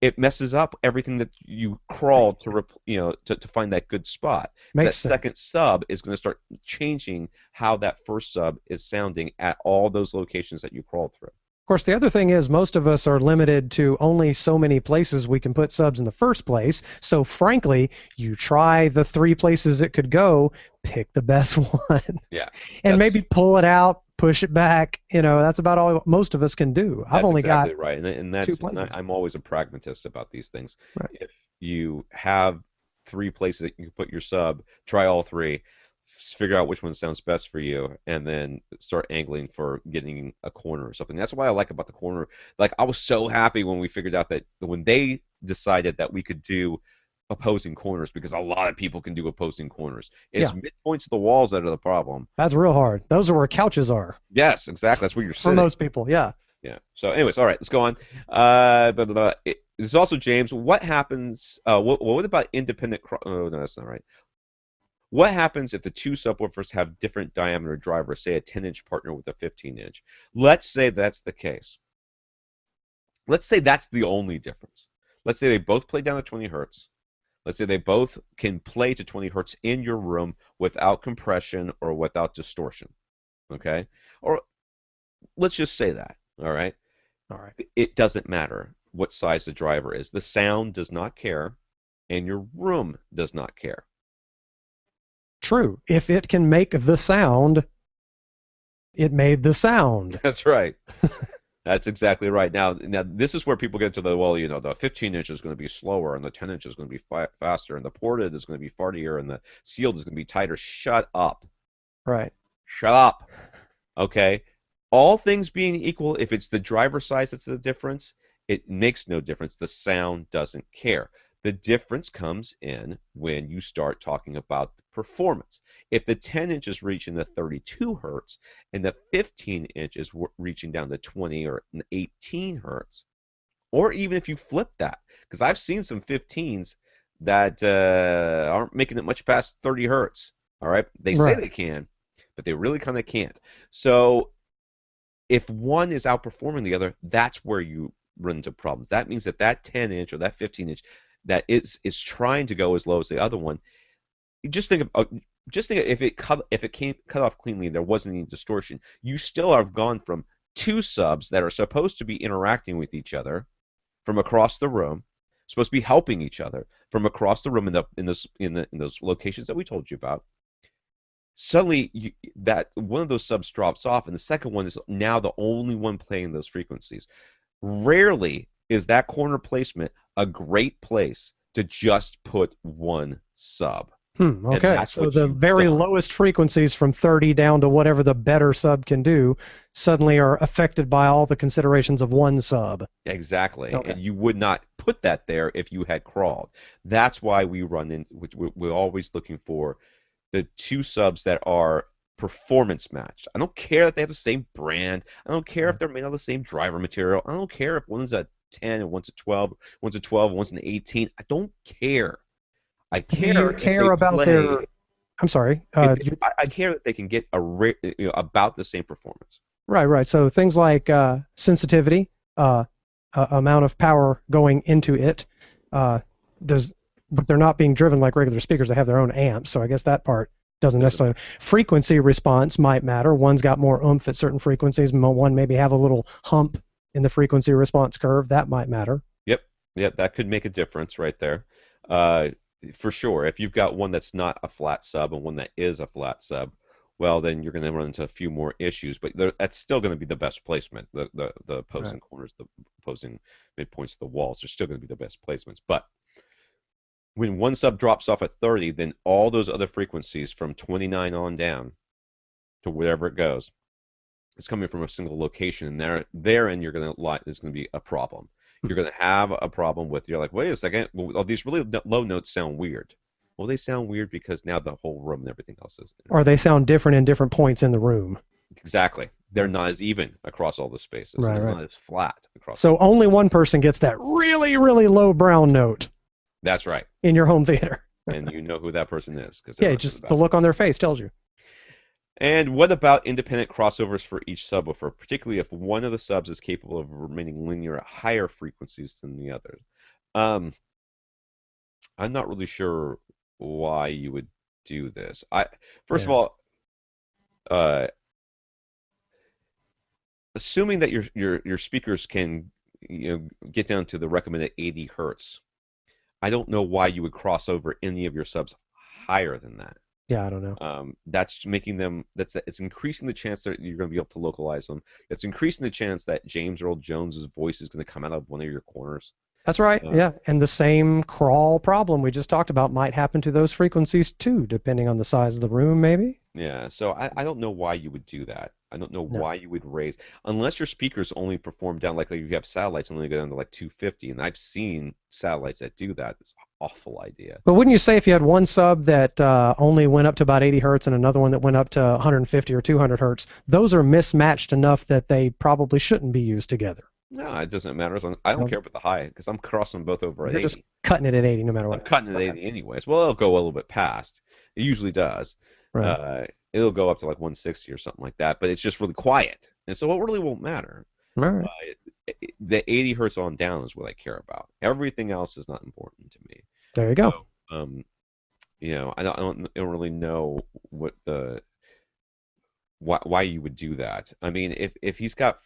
it messes up everything that you crawled to find that good spot. So that Makes sense. second sub is going to start changing how that first sub is sounding at all those locations that you crawled through. Of course, the other thing is most of us are limited to only so many places we can put subs in the first place. So frankly, you try the three places it could go, pick the best one, Yeah, and that's maybe pull it out, push it back. That's about all most of us can do. I've that's only got exactly right, and two that's places. I'm always a pragmatist about these things. Right. If you have three places that you can put your sub, try all three, figure out which one sounds best for you, and then start angling for getting a corner or something. That's what I like about the corner. Like I was so happy when we figured out that when they decided that we could do opposing corners because a lot of people can do opposing corners. It's Yeah, midpoints of the walls that are the problem. that's real hard. Those are where couches are Yes, exactly. That's where you're for sitting. most people. Yeah. Yeah. So, anyways, all right, let's go on. There's also James. What happens? What about independent? Oh no, that's not right. What happens if the two subwoofers have different diameter drivers, say a 10-inch partner with a 15-inch? Let's say that's the case. Let's say that's the only difference. Let's say they both play down to 20 hertz. Let's say they both can play to 20 hertz in your room without compression or without distortion. Okay? Or let's just say that. All right? All right. It doesn't matter what size the driver is. The sound does not care, and your room does not care. True. If it can make the sound, it made the sound. That's right. That's exactly right. Now, this is where people get to the 15 inch is going to be slower, and the 10 inch is going to be faster, and the ported is going to be fartier, and the sealed is going to be tighter. Shut up. Right. Shut up. Okay? All things being equal, if it's the driver size that's the difference, it makes no difference. The sound doesn't care. The difference comes in when you start talking about the performance. If the 10 inch is reaching the 32 hertz and the 15 inch is reaching down to 20 or 18 hertz, or even if you flip that, because I've seen some 15s that aren't making it much past 30 hertz. All right, they say Right. they can, but they really kind of can't. So if one is outperforming the other, that's where you run into problems. That means that 10 inch or that 15 inch that is trying to go as low as the other one. Just think of if it came cut off cleanly and there wasn't any distortion, you still have gone from two subs that are supposed to be interacting with each other from across the room, supposed to be helping each other from across the room in those locations that we told you about. Suddenly, that one of those subs drops off, and the second one is now the only one playing those frequencies. Rarely is that corner placement a great place to just put one sub. And Okay, that's so what the you've very done. lowest frequencies from 30 down to whatever the better sub can do suddenly are affected by all the considerations of one sub. Exactly. Okay. And you would not put that there if you had crawled. That's why we run in, which we're always looking for the two subs that are performance matched. I don't care that they have the same brand. I don't care if they're made out of the same driver material. I don't care if one's a 10 and one's a 12, one's a 12, one's an 18. I don't care. I Do you care if they care about play. their? I'm sorry. I care that they can get about the same performance. Right, right. So things like sensitivity, amount of power going into it, uh, does, but they're not being driven like regular speakers. They have their own amps. So I guess that part doesn't Doesn't necessarily. Frequency response might matter. One's got more oomph at certain frequencies. One maybe have a little hump in the frequency response curve. That might matter. Yep, yep, that could make a difference right there. Uh, for sure. If you've got one that's not a flat sub and one that is a flat sub, well, then you're going to run into a few more issues. But that's still going to be the best placement. The opposing Right. corners, the opposing midpoints of the walls are still going to be the best placements. But when one sub drops off at 30, then all those other frequencies from 29 on down to wherever it goes is coming from a single location, and therein you're going to there's going to be a problem. You're going to have a problem with, you're like, wait a second, well, all these really low notes sound weird. Well, they sound weird because now the whole room and everything else is Or they sound different in different points in the room. exactly. They're not as even across all the spaces, and Right, it's right. not as flat across. So only one person gets that really, really low brown note That's right, in your home theater. and you know who that person is because Yeah, just the look on their face tells you. And what about independent crossovers for each subwoofer, particularly if one of the subs is capable of remaining linear at higher frequencies than the others? Um, I'm not really sure why you would do this. First of Yeah. all, uh, assuming that your speakers can get down to the recommended 80 hertz, I don't know why you would cross over any of your subs higher than that. Yeah, I don't know. That's making them. It's increasing the chance that you're going to be able to localize them. It's increasing the chance that James Earl Jones's voice is going to come out of one of your corners. That's right. Uh, Yeah, and the same crawl problem we just talked about might happen to those frequencies too, depending on the size of the room, maybe. yeah. So I don't know why you would do that. I don't know No. why you would raise unless your speakers only perform down like you have satellites only go down to like 250, and I've seen satellites that do that. It's an awful idea. But wouldn't you say if you had one sub that only went up to about 80 hertz and another one that went up to 150 or 200 hertz, those are mismatched enough that they probably shouldn't be used together? No, it doesn't matter. I don't care about the high because I'm crossing both over at You're just 80. cutting it at 80 no matter I'm what. cutting at Okay. 80 anyways. Well, it'll go a little bit past. It usually does. Right. Uh, it'll go up to like 160 or something like that, but it's just really quiet, and so it really won't matter. All right. The 80 hertz on down is what I care about. Everything else is not important to me. There you go. So, I don't really know why you would do that. I mean, if he's got,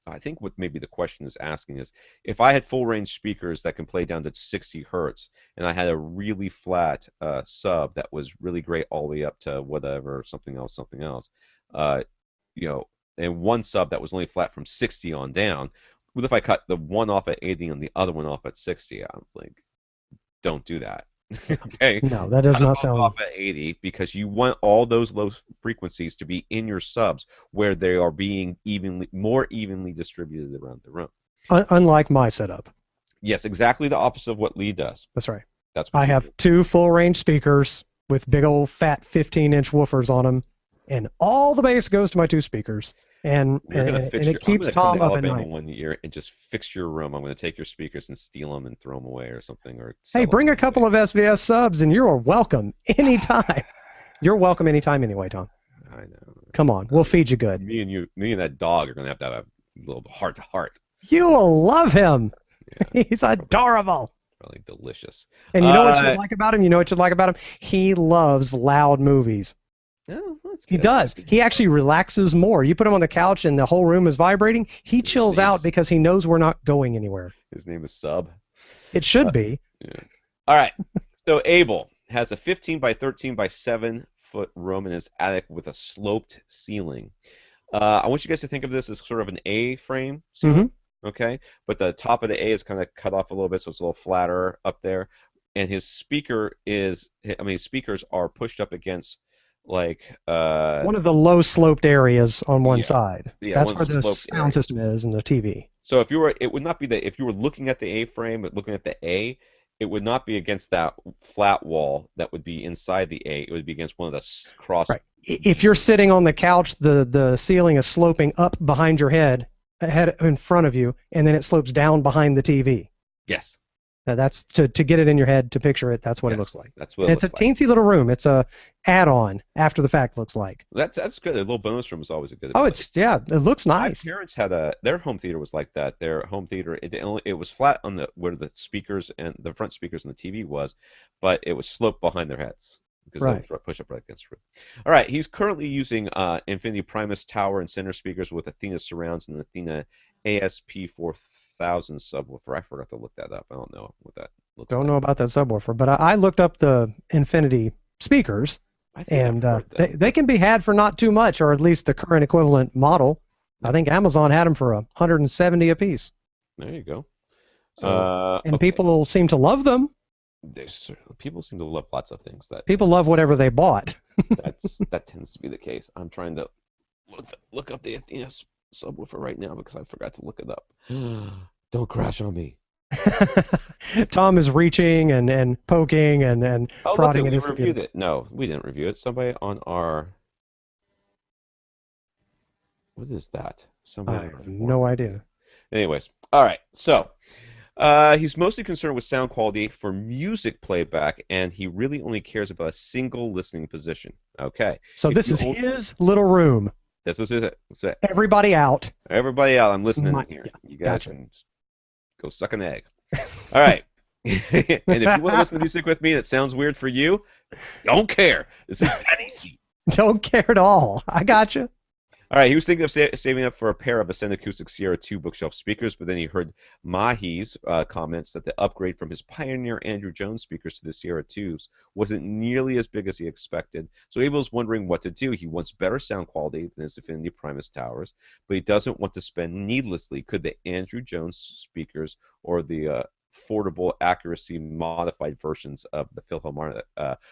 I think what maybe the question is asking is, if I had full range speakers that can play down to 60 hertz, and I had a really flat sub that was really great all the way up to whatever, something else, uh, and one sub that was only flat from 60 on down, what if I cut the one off at 80 and the other one off at 60? I'm like, don't do that. Okay, No, that does cut them not both sound. off at 80 because you want all those low frequencies to be in your subs where they are being more evenly distributed around the room. Unlike my setup. Yes, exactly the opposite of what Lee does. That's right. That's I what you have do. two full range speakers with big old fat 15-inch woofers on them, and all the bass goes to my two speakers, and it I'm keeps gonna come Tom to up at Alabama night. one year and just fix your room. I'm gonna take your speakers and steal them and throw them away or something, or sell Hey, them bring on a couple of eBay. SVS subs, and you're welcome anytime. You're welcome anytime anyway, Tom. I know. Come on, we'll feed you good. Me and that dog are gonna have to have a little heart to heart. You will love him. Yeah, He's adorable. really delicious. And you know what you Uh, like about him? You know what you like about him? He loves loud movies. oh, that's He good. does. He actually relaxes more. You put him on the couch and the whole room is vibrating. He His chills out name's because he knows we're not going anywhere. his name is Sub. It should be. Yeah. All right. So Abel has a 15 by 13 by 7 foot room in his attic with a sloped ceiling. I want you guys to think of this as sort of an A-frame ceiling, okay? But the top of the A is kind of cut off a little bit, so it's a little flatter up there. and his speaker is, I mean, speakers are pushed up against like One of the low sloped areas on one yeah, side. yeah, That's one of where the the sloped sound areas. system is in the TV. So if you were, it would not be that if you were looking at the A-frame, but looking at the A, it would not be against that flat wall that would be inside the A. It would be against one of the cross Right. If you're beams. sitting on the couch, the ceiling is sloping up behind your head in front of you, and then it slopes down behind the TV. Yes, That's to get it in your head to picture it. That's what it looks yes, like. that's what And it it's a looks like. teensy little room. It's a add-on after the fact. Looks like. That's good. A little bonus room is always a good Oh, ability. it's yeah. It looks My nice. parents had their home theater was like that. Their home theater it was flat on the where the speakers and the front speakers and the TV was, but it was sloped behind their heads because it Right. was push up right against the roof. All right, he's currently using Infinity Primus Tower and center speakers with Athena surrounds and Athena ASP 4000 subwoofer. I forgot to look that up. I don't know what that looks Don't like. know about that subwoofer, but I looked up the Infinity speakers, I think I've and heard them, they but can be had for not too much, or at least the current equivalent model. I yeah, think Amazon had them for 170 a piece. there you go. So, and Okay. people seem to love them. People seem to love lots of things that People love whatever they bought. that tends to be the case. I'm trying to look up the Athena subwoofer right now because I forgot to look it up. Don't crash on me. Tom is reaching and poking and Oh, look prodding it, at we his computer. reviewed it. No, we didn't review it. Somebody on our what is that? Somebody I on our have forum no reviewed idea. it. Anyways, all right. So he's mostly concerned with sound quality for music playback, and he really only cares about a single listening position. Okay. So If this you is his little room. this is it. That's it. Everybody out. Everybody out, I'm listening My, in here. yeah, You guys gotcha. can go suck an egg. All right. And if you want to listen to music with me and it sounds weird for you, don't care. This is that easy. Don't care at all. I gotcha. All right, he was thinking of saving up for a pair of Ascend Acoustic Sierra 2 bookshelf speakers, but then he heard Mahi's comments that the upgrade from his Pioneer Andrew Jones speakers to the Sierra 2s wasn't nearly as big as he expected. So Abel's wondering what to do. He wants better sound quality than his Infinity Primus towers, but he doesn't want to spend needlessly. Could the Andrew Jones speakers or the affordable accuracy modified versions of the Philharmonic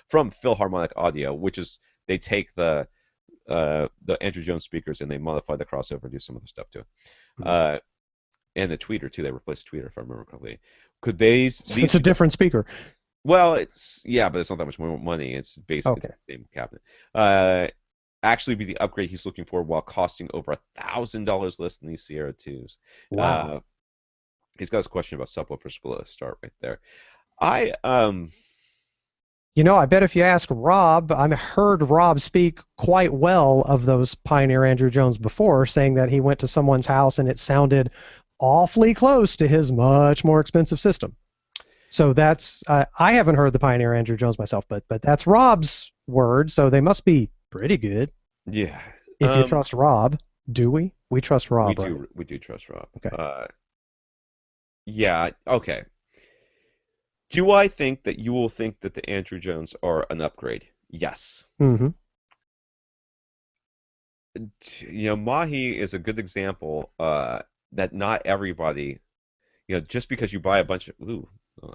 from Philharmonic Audio, which is they take the Andrew Jones speakers and they modify the crossover and do some other stuff to it. Uh, and the tweeter too. They replaced tweeter if I remember correctly. Could these It's a different speaker. well, it's yeah, but it's not that much more money. It's basically it's Okay. the same cabinet. Uh, actually, be the upgrade he's looking for while costing over $1,000 less than these Sierra 2s. Wow. He's got this question about subwoofers. But let's start right there. I You know, I bet if you ask Rob, I heard Rob speak quite well of those Pioneer Andrew Jones before, saying that he went to someone's house and it sounded awfully close to his much more expensive system. So that's I haven't heard the Pioneer Andrew Jones myself, but that's Rob's word, so they must be pretty good. yeah. If you trust Rob, do we? We trust We Rob, right? do trust Rob. Okay. Yeah, okay. Do I think that you will think that the Andrew Jones are an upgrade? Yes. Mm-hmm. Mahi is a good example that not everybody, just because you buy a bunch of,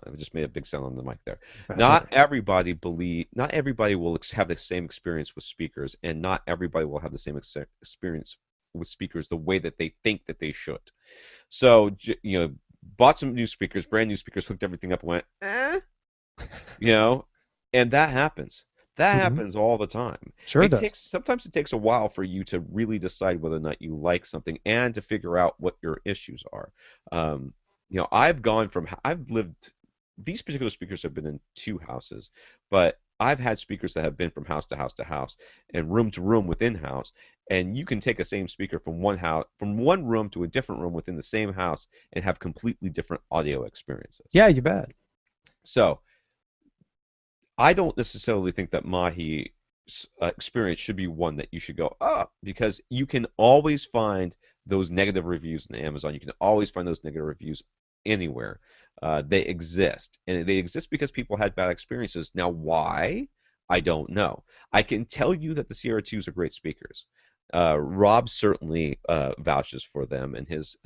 I just made a big sound on the mic there. That's okay. Not everybody will have the same experience with speakers, and not everybody will have the same experience with speakers the way that they think that they should. So, bought some new speakers, brand new speakers, hooked everything up, and went, you know, and that happens. That Mm-hmm. happens all the time. Sure it does. Sometimes it takes a while for you to really decide whether or not you like something and to figure out what your issues are. I've lived, these particular speakers have been in two houses, but I've had speakers that have been from house to house to house and room to room within house, and you can take a same speaker from one room to a different room within the same house and have completely different audio experiences. Yeah, you bet. So I don't necessarily think that Mahi's experience should be one that you should go because you can always find those negative reviews on Amazon. You can always find those negative reviews anywhere. They exist, and they exist because people had bad experiences. Now, why? I don't know. I can tell you that the Sierra 2s are great speakers. Rob certainly vouches for them, and his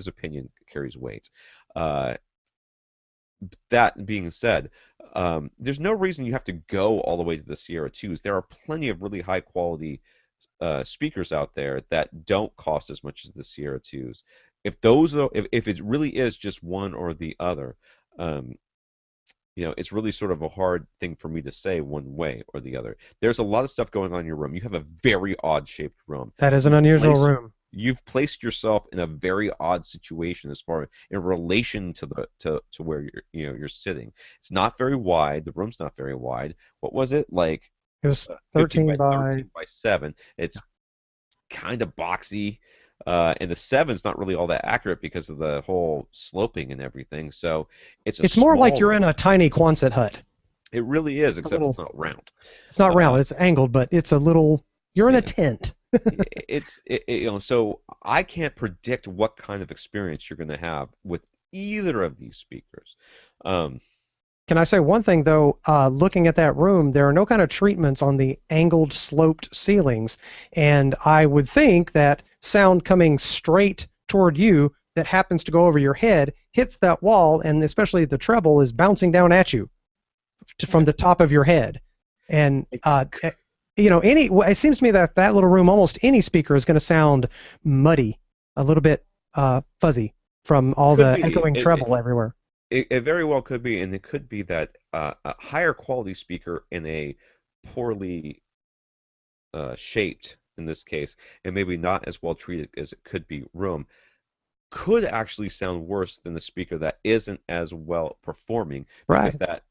opinion carries weight. that being said, there's no reason you have to go all the way to the Sierra 2s. There are plenty of really high quality speakers out there that don't cost as much as the Sierra 2s. If it really is just one or the other, um, it's really sort of a hard thing for me to say one way or the other. There's a lot of stuff going on in your room. You have a very odd shaped room. That is an You've unusual placed room. you've placed yourself in a very odd situation as far in relation to the to where you're sitting. It's not very wide. The room's not very wide. What was it like? It was 15 13 by by. 13 by 7. It's kind of boxy. And the seven's not really all that accurate because of the whole sloping and everything. So it's a It's more like small you're in room. a tiny Quonset hut. It really is, A except little. it's not round. It's not Uh, round. It's angled, but it's a little. You're in a yeah, tent. so I can't predict what kind of experience you're going to have with either of these speakers. Um, Can I say one thing though? Looking at that room, there are no kind of treatments on the angled, sloped ceilings, and I would think that sound coming straight toward you that happens to go over your head hits that wall, and especially the treble is bouncing down at you from the top of your head. And it seems to me that that little room, almost any speaker is going to sound muddy, a little bit fuzzy from all could the be echoing treble everywhere. it very well could be, and it could be that a higher quality speaker in a poorly shaped, in this case, and maybe not as well treated as it could be room, could actually sound worse than the speaker that isn't as well performing because Right. that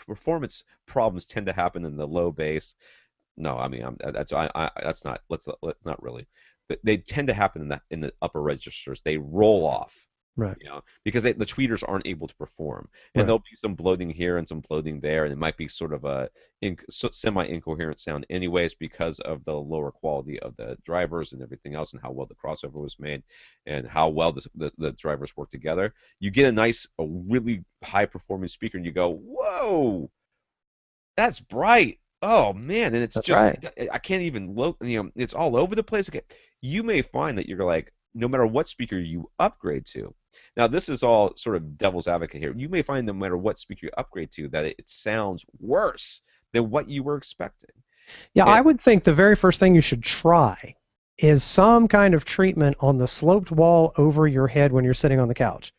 performance problems tend to happen in the low bass. No, I mean that's not let's not really. They tend to happen in the upper registers. They roll off, Right. because the tweeters aren't able to perform, and Right. there'll be some bloating here and some bloating there, and it might be sort of a semi-incoherent sound, anyways, because of the lower quality of the drivers and everything else, and how well the crossover was made, and how well the drivers work together. You get a really high-performing speaker, and you go, "Whoa, that's bright! Oh man!" And it's That's just right. I can't even look. It's all over the place. Okay, you may find that you're like, no matter what speaker you upgrade to. Now, this is all sort of devil's advocate here. You may find no matter what speaker you upgrade to that it sounds worse than what you were expecting. Yeah, And I would think the very first thing you should try is some kind of treatment on the sloped wall over your head when you're sitting on the couch.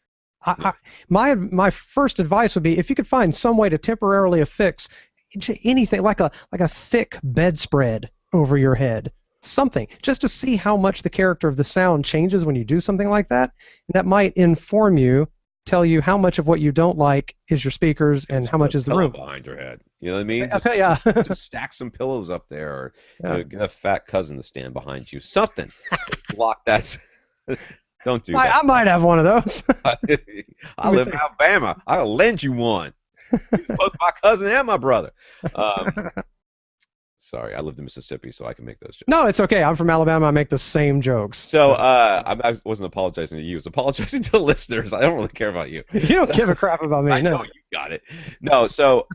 I, my first advice would be if you could find some way to temporarily affix anything like a thick bedspread over your head, something just to see how much the character of the sound changes when you do something like that. And that might inform you, tell you how much of what you don't like is your speakers and just how put a much is the pillow room. behind your head. You know what I mean? I'll Just tell you. just just stack some pillows up there, or Yeah. get a fat cousin to stand behind you. Something to block that. Don't do I that. might have one of those. I Let me live in think. Alabama. I'll lend you one. He's both my cousin and my brother. Um, Sorry, I lived in Mississippi, so I can make those jokes. No, it's okay. I'm from Alabama. I make the same jokes. So I wasn't apologizing to you. I was apologizing to the listeners. I don't really care about you. You don't give a crap about me, I know no. you got it. No, so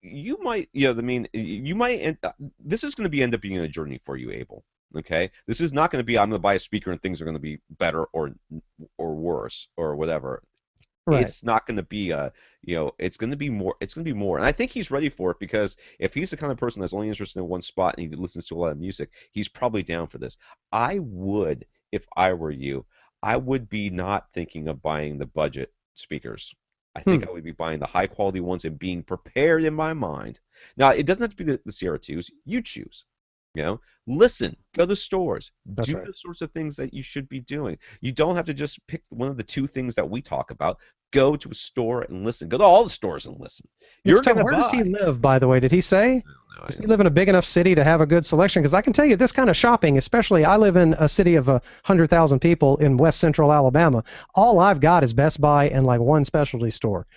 you might, I mean, you might. This is going to end up being a journey for you, Abel. Okay, this is not going to be I'm going to buy a speaker and things are going to be better or worse or whatever. Right. It's not going to be it's going to be more. It's going to be more, and I think he's ready for it because if he's the kind of person that's only interested in one spot and he listens to a lot of music, he's probably down for this. I would, if I were you, I would be not thinking of buying the budget speakers. I think Hmm. I would be buying the high quality ones and being prepared in my mind. Now, it doesn't have to be the Sierra 2s. You choose. Listen, go to stores, That's do right. the sorts of things that you should be doing. You don't have to just pick one of the two things that we talk about. Go to a store and listen. Go to all the stores and listen. It's You're tough. gonna Where does he buy. live, by the way? Did he say? No, Does he live in a big enough city to have a good selection? Because I can tell you this kind of shopping, especially I live in a city of 100,000 people in west central Alabama. All I've got is Best Buy and like one specialty store.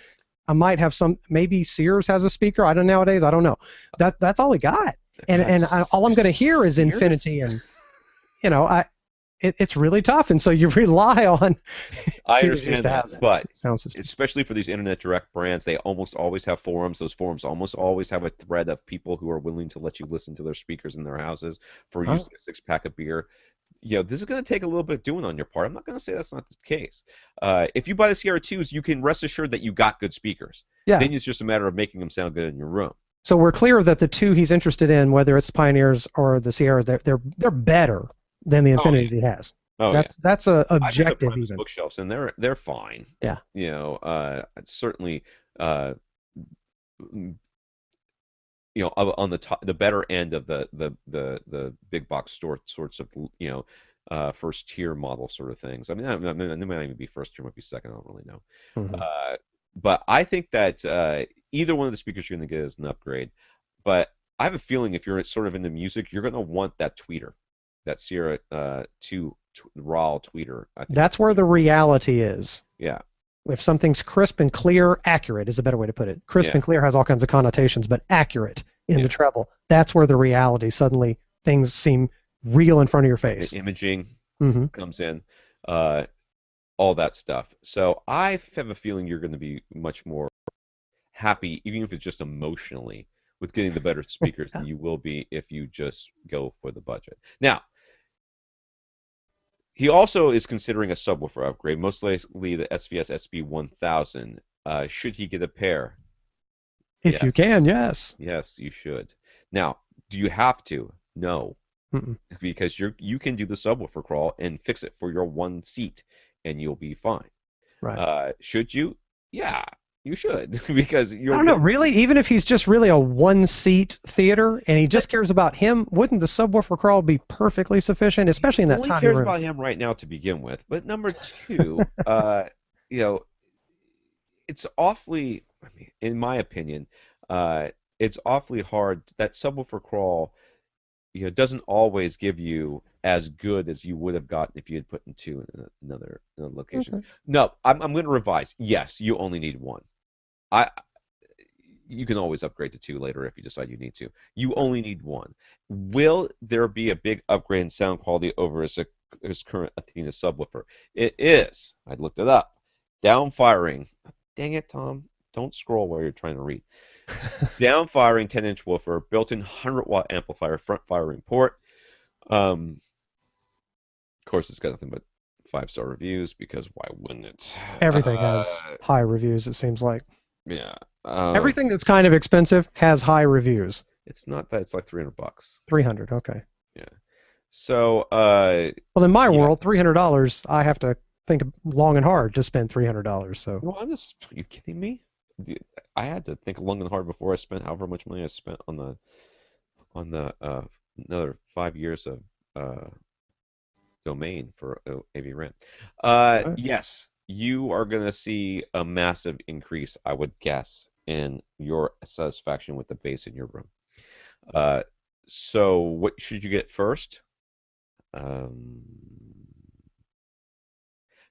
I might have maybe Sears has a speaker. I don't nowadays. I don't know. That's all we got. God, All I'm going to hear is Sears? Infinity, and it's really tough. And so you rely on I Sears used understand to have that, that but sound system. especially for these internet direct brands, they almost always have forums. Those forums almost always have a thread of people who are willing to let you listen to their speakers in their houses for Huh? using a six-pack of beer. this is going to take a little bit of doing on your part. I'm not going to say that's not the case. If you buy the Sierra 2s, you can rest assured that you got good speakers. Yeah. Then it's just a matter of making them sound good in your room. So we're clear that the two he's interested in, whether it's Pioneers or the Sierras, they're better than the Oh yeah. Infinities he has. Oh yeah. That's a I've got the objective Primus even. bookshelves, and they're fine. Yeah. Certainly, uh, on the better end of the big box store sorts of first tier model sort of things. I mean, they might not even be first tier, might be second. I don't really know. Mm-hmm. But I think that either one of the speakers you're going to get is an upgrade. But I have a feeling if you're sort of into music, you're going to want that tweeter, that Sierra 2 raw tweeter. I think That's where the reality is. Yeah. If something's crisp and clear, accurate is a better way to put it. Crisp and clear has all kinds of connotations, but accurate in the treble. That's where the reality, suddenly things seem real in front of your face. Imaging comes in, all that stuff. So I have a feeling you're going to be much more happy, even if it's just emotionally, with getting the better speakers than you will be if you just go for the budget. Now, he also is considering a subwoofer upgrade, most likely the SVS SB1000. Should he get a pair? If you can, yes. Yes, you should. Now, do you have to? No. Mm-mm. Because you can do the subwoofer crawl and fix it for your one seat, and you'll be fine. Right. Should you? Yeah, you should. Because I don't know, really? Even if he's just really a one-seat theater and he just cares about him, wouldn't the subwoofer crawl be perfectly sufficient, especially in that tiny room? He only cares about him right now to begin with. But number two, it's awfully, in my opinion, it's awfully hard. That subwoofer crawl, doesn't always give you as good as you would have gotten if you had put in two in another location. Okay. No, I'm going to revise. Yes, you only need one. You can always upgrade to two later if you decide you need to. You only need one. Will there be a big upgrade in sound quality over his current Athena subwoofer? It is. I looked it up. Downfiring. Dang it, Tom. Don't scroll while you're trying to read. Downfiring 10-inch woofer, built-in 100-watt amplifier, front firing port. Of course, it's got nothing but 5-star reviews because why wouldn't it? Everything has high reviews, it seems like. Yeah. Everything that's kind of expensive has high reviews. It's not that. It's like $300. $300, okay. Yeah. So. Well, in my world, $300, I have to think long and hard to spend $300. So. Well, are you kidding me? I had to think long and hard before I spent however much money I spent on the another 5 years of domain for AV Rant. Yes, you are going to see a massive increase, I would guess, in your satisfaction with the bass in your room. So what should you get first?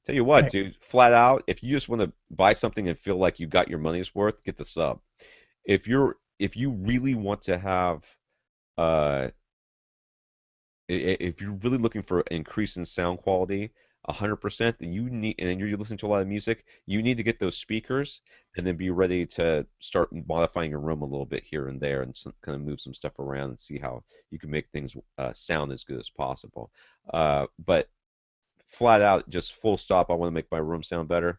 Tell you what, dude, flat out, if you just want to buy something and feel like you got your money's worth, get the sub. If you really want to have if you're really looking for an increase in sound quality, 100%, then you need, and you're listening to a lot of music, you need to get those speakers and then be ready to start modifying your room a little bit here and there and kind of move some stuff around and see how you can make things sound as good as possible. But flat out, just full stop, I want to make my room sound better.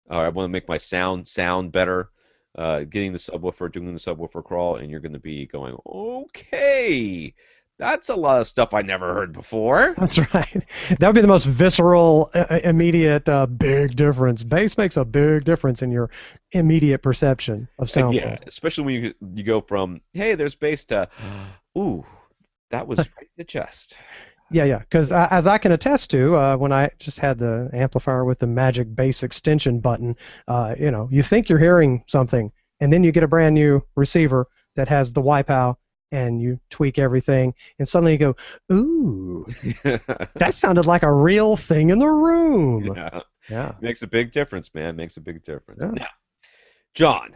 I want to make my sound better. Getting the subwoofer, doing the subwoofer crawl, and you're going to be going, okay, that's a lot of stuff I never heard before. That's right. That would be the most visceral, immediate, big difference. Bass makes a big difference in your immediate perception of sound. Yeah, especially when you go from, hey, there's bass to, ooh, that was right in the chest. Yeah, because as I can attest to, when I just had the amplifier with the magic bass extension button, you think you're hearing something, and then you get a brand new receiver that has the wipeout, and you tweak everything, and suddenly you go, ooh, that sounded like a real thing in the room. Yeah. Makes a big difference, man. Makes a big difference. Yeah. Now, John.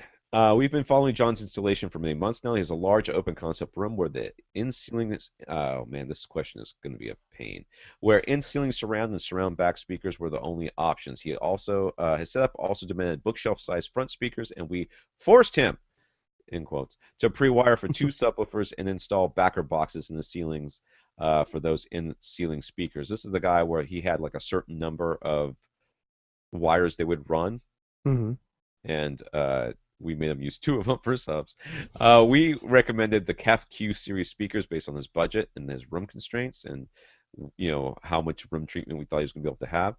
We've been following John's installation for many months now. He has a large open concept room where the in-ceiling is, oh man, this question is going to be a pain, where in-ceiling surround and surround back speakers were the only options. He also, his setup also demanded bookshelf-sized front speakers, and we forced him in quotes, to pre-wire for 2 subwoofers and install backer boxes in the ceilings for those in-ceiling speakers. This is the guy where he had like a certain number of wires they would run, Hmm. and we made him use 2 of them for subs. We recommended the KEF Q series speakers based on his budget and his room constraints, and how much room treatment we thought he was going to be able to have.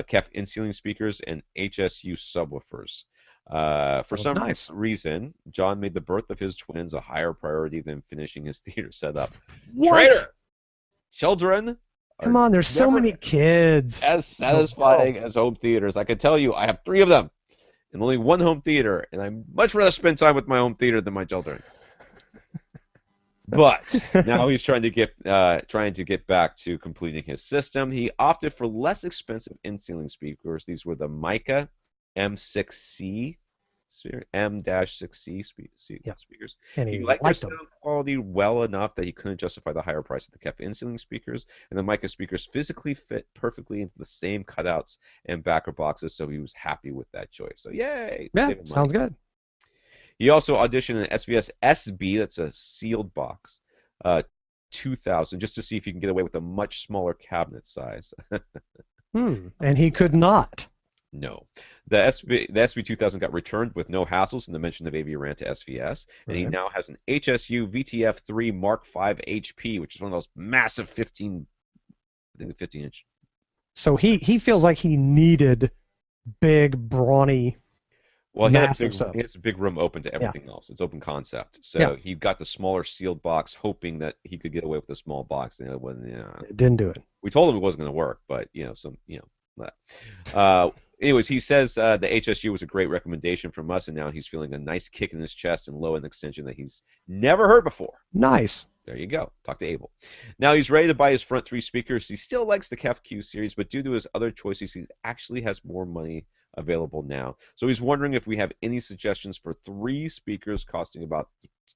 KEF in-ceiling speakers and HSU subwoofers. For Sounds some nice. reason, John made the birth of his twins a higher priority than finishing his theater setup. What? Traitor! Children Come are on, there's so never many kids as in the world. satisfying as home theaters. I can tell you, I have 3 of them and only one home theater, and I'd much rather spend time with my home theater than my children. But now he's trying to get back to completing his system. He opted for less expensive in-ceiling speakers. These were the Mica M6C M-6C Yeah, speakers. and He he liked their liked them. sound quality well enough that he couldn't justify the higher price of the KEF in-ceiling speakers, and the Mica speakers physically fit perfectly into the same cutouts and backer boxes, so he was happy with that choice. So yay, Yeah, saving money. sounds good. He also auditioned an SVS SB, that's a sealed box, 2000, just to see if he can get away with a much smaller cabinet size. And he could not. No. The SB 2000 got returned with no hassles in the mention of AV Rant to SVS, and he Right. now has an HSU VTF3 Mark V HP, which is one of those massive 15-inch. So he feels like he needed big, brawny, Well, massive sub. he has a big room open to Yeah, everything else. It's open concept. yeah. So he got the smaller sealed box, hoping that he could get away with a small box. And it wasn't, It didn't do it. we told him it wasn't going to work, but that. Anyways, he says the HSU was a great recommendation from us, and now he's feeling a nice kick in his chest and low end extension that he's never heard before. Nice. There you go. Talk to Abel. Now he's ready to buy his front 3 speakers. He still likes the KEF Q series, but due to his other choices, he actually has more money available now. So he's wondering if we have any suggestions for 3 speakers costing about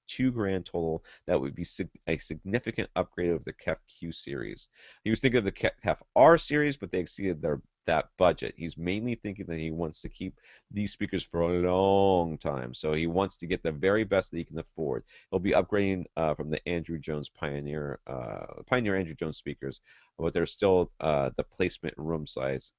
$2,000 total that would be a significant upgrade of the KEF Q series. He was thinking of the KEF R series, but they exceeded that budget. He's mainly thinking that he wants to keep these speakers for a long time, so he wants to get the very best that he can afford. He'll be upgrading from the Andrew Jones Pioneer Andrew Jones speakers, but there's still the placement and room size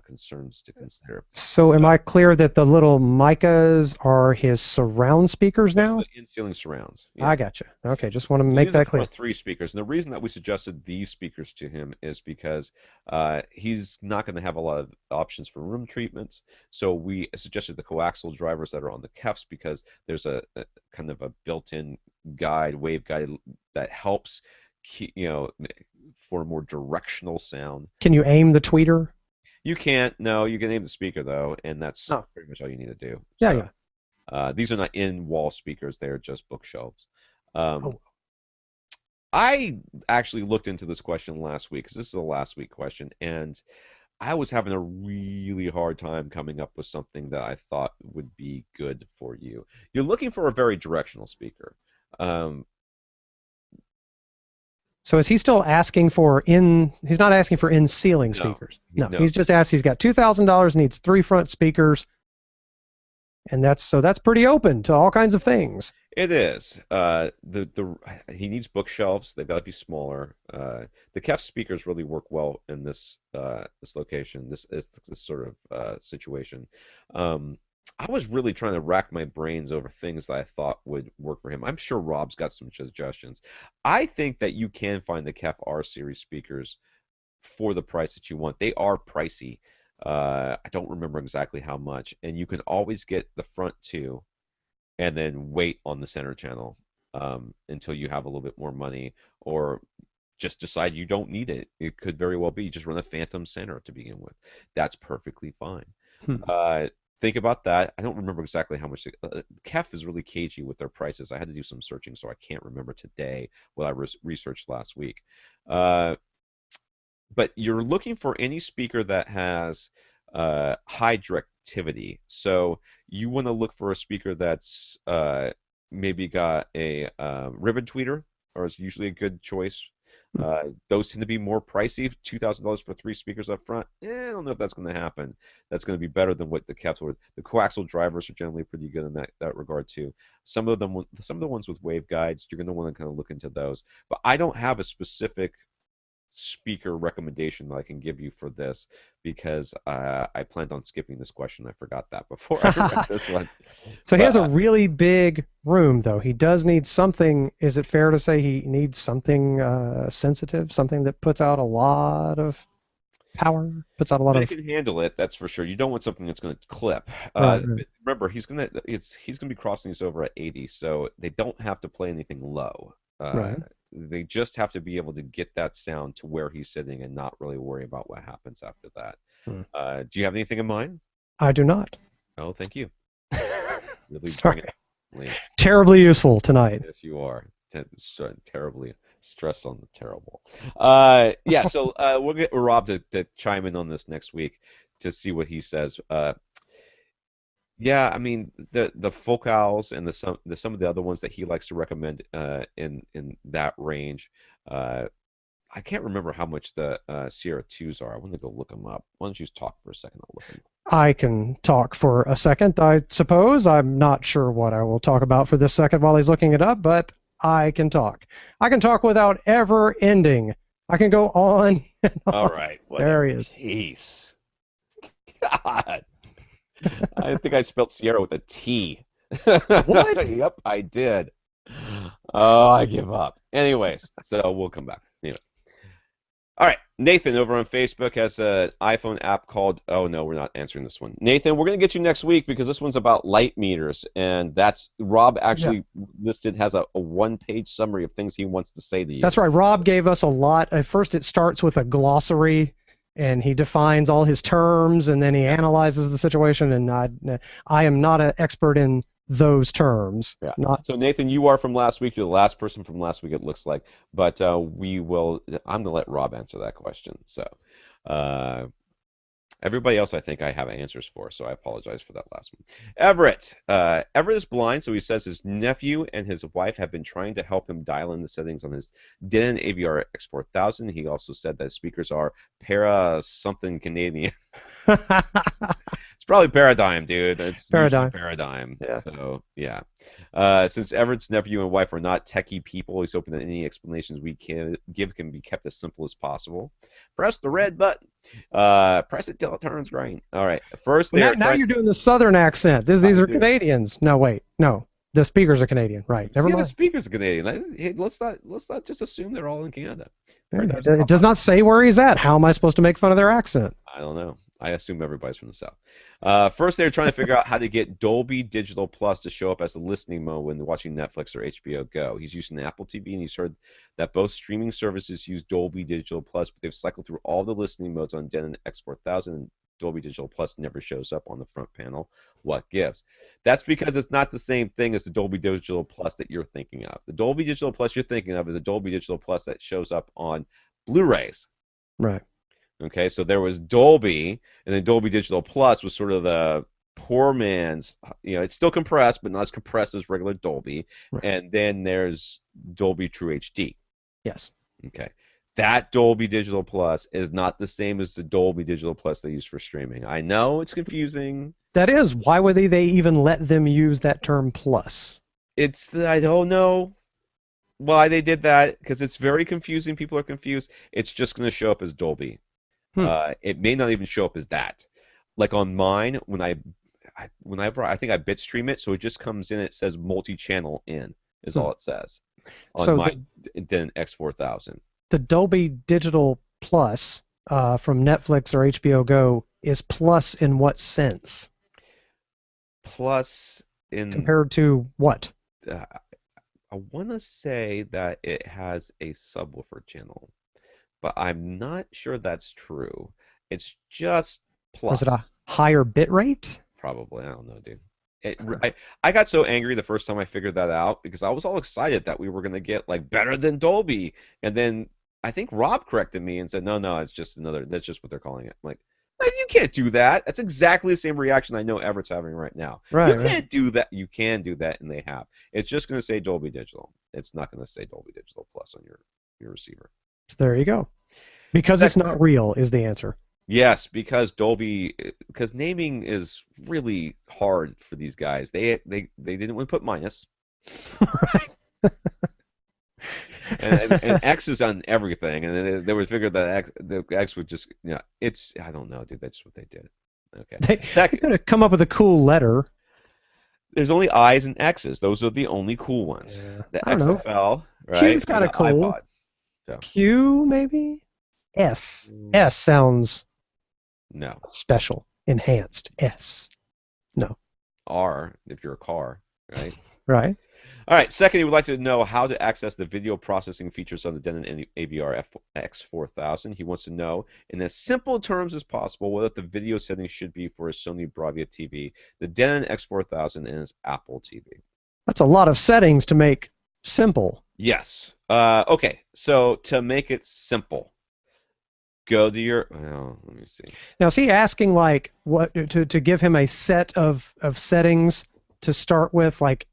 concerns to consider. So am I clear that the little micas are his surround speakers now? The in-ceiling surrounds. Yeah. I gotcha. Okay, just want to So make these are that the clear. front 3 speakers, and the reason that we suggested these speakers to him is because he's not going to have a lot of options for room treatments. So we suggested the coaxial drivers that are on the KEFs because there's a kind of a built-in wave guide that helps for a more directional sound. Can you aim the tweeter? You can't. No, you can aim the speaker though, and that's Oh, pretty much all you need to do. yeah, So, yeah. these are not in-wall speakers; they're just bookshelves. Oh, I actually looked into this question last week because this is a last week question, and I was having a really hard time coming up with something that I thought would be good for you. You're looking for a very directional speaker. Um, so is he still asking for in? He's not asking for in ceiling no, speakers. No, no. he's just asked. He's got $2,000, needs 3 front speakers, and that's pretty open to all kinds of things. It is. He needs bookshelves. They've got to be smaller. The KEF speakers really work well in this location, this sort of situation. I was really trying to rack my brains over things that I thought would work for him. I'm sure Rob's got some suggestions. I think that you can find the KEF R series speakers for the price that you want. They are pricey. I don't remember exactly how much, and you can always get the front 2 and then wait on the center channel until you have a little bit more money, or just decide you don't need it. It could very well be just run a phantom center to begin with. That's perfectly fine. Hmm. Think about that. I don't remember exactly how much. KEF is really cagey with their prices. I had to do some searching, so I can't remember today what I researched last week. But you're looking for any speaker that has high directivity. So you want to look for a speaker that's maybe got a ribbon tweeter, or is usually a good choice. Hmm. Those tend to be more pricey. $2,000 for 3 speakers up front. I don't know if that's going to happen. That's going to be better than what the capsule. The coaxial drivers are generally pretty good in that regard too. Some of them, some of the ones with waveguides, you're going to want to kind of look into those. But I don't have a specific speaker recommendation that I can give you for this because I planned on skipping this question. I forgot that before I read this one. So he has a But really big room, though. He does need something. Is it fair to say he needs something sensitive, something that puts out a lot of power, puts out a lot they of. can handle it, that's for sure. You don't want something that's going to clip. Right, right, Remember, he's gonna be crossing these over at 80, so they don't have to play anything low. right. They just have to be able to get that sound to where he's sitting and not really worry about what happens after that. Hmm. Do you have anything in mind? I do not. Oh, thank you. Really bring Sorry. it, Liam. Terribly useful tonight. Yes, you are. Terribly stress on the terrible. Yeah, so we'll get Rob to chime in on this next week to see what he says. Yeah, I mean the Focals and some of the other ones that he likes to recommend in that range. Uh, I can't remember how much the Sierra 2s are. I want to go look them up. Why don't you just talk for a second? I'll look them up. I can talk for a second, I suppose. I'm not sure what I will talk about for this second while he's looking it up, but I can talk. I can talk without ever ending. I can go on and All on. right, There whatever. he is. Jeez. God. I think I spelled Sierra with a T. What? Yep, I did. Oh, I give up. Anyways, so we'll come back. Anyway. All right, Nathan over on Facebook has an iPhone app called. Oh no, we're not answering this one. Nathan, we're gonna get you next week because this one's about light meters, and that's Rob Yeah. actually listed has a one-page summary of things he wants to say to you. That's right. Rob gave us a lot. At first, it starts with a glossary, and he defines all his terms, and then he analyzes the situation. And I am not an expert in those terms. Yeah. Not. So Nathan, you are from last week. You're the last person from last week, it looks like. But we will. I'm gonna let Rob answer that question. So uh, everybody else, I think I have answers for. So I apologize for that last one. Everett. Everett is blind, so he says his nephew and his wife have been trying to help him dial in the settings on his Denon AVR X4000. He also said that his speakers are para something Canadian. It's probably Paradigm, dude. It's usually Paradigm. Paradigm. Yeah. So, yeah. Since Everett's nephew and wife are not techie people, he's hoping that any explanations we can give can be kept as simple as possible. Press the red button. Press it till it turns green. All right. First, Well, they're now you're doing the Southern accent. These are Canadians. No, wait. No. The speakers are Canadian. Right. Never the mind. speakers are Canadian. Hey, let's not just assume they're all in Canada. It does not say where he's at. How am I supposed to make fun of their accent? I don't know. I assume everybody's from the South. First, they were trying to figure out how to get Dolby Digital Plus to show up as a listening mode when watching Netflix or HBO Go. He's using Apple TV, and he's heard that both streaming services use Dolby Digital Plus, but they've cycled through all the listening modes on Denon X4000, and Dolby Digital Plus never shows up on the front panel. What gives? That's because it's not the same thing as the Dolby Digital Plus that you're thinking of. The Dolby Digital Plus you're thinking of is a Dolby Digital Plus that shows up on Blu-rays. Right. Okay, so there was Dolby, and then Dolby Digital Plus was sort of the poor man's, it's still compressed, but not as compressed as regular Dolby. Right. And then there's Dolby True HD. Yes. Okay. That Dolby Digital Plus is not the same as the Dolby Digital Plus they use for streaming. I know it's confusing. That is. Why would they even let them use that term plus? I don't know why they did that, because it's very confusing. People are confused. It's just going to show up as Dolby. It may not even show up as that. Like on mine, whenever I think I bitstream it, so it just comes in. It says multi-channel in is all it says on my Denon X4000. The Dolby Digital Plus from Netflix or HBO Go is plus in what sense? Plus in compared to what? I want to say that it has a subwoofer channel, but I'm not sure that's true. It's just plus. Was it a higher bit rate? Probably. I don't know, dude. I got so angry the first time I figured that out because I was all excited that we were going to get like better than Dolby. And then I think Rob corrected me and said, no, it's just that's just what they're calling it. I'm like, you can't do that. That's exactly the same reaction I know Everett's having right now. Right, you can't do that. You can do that, and they have. It's just going to say Dolby Digital. It's not going to say Dolby Digital Plus on your receiver. So there you go. Because it's not real is the answer. Yes, because because naming is really hard for these guys. They didn't want to put minus, Right. and X is on everything, and then they would figure that the X would just, it's, I don't know, dude. That's what they did. Okay. They could have come up with a cool letter. There's only I's and X's. Those are the only cool ones. Yeah. The I don't know. XFL, right? Q's kind The of cool. iPod. So Q maybe. S. S sounds no. special, enhanced. S. No. R if you're a car, right? Right. All right. Second, he would like to know how to access the video processing features on the Denon AVR X4000. He wants to know, in as simple terms as possible, what the video settings should be for a Sony Bravia TV, the Denon X4000, and his Apple TV. That's a lot of settings to make simple. Yes. Okay. So to make it simple, go to your. Well, let me see. Now, is he asking like what to give him a set of settings to start with, like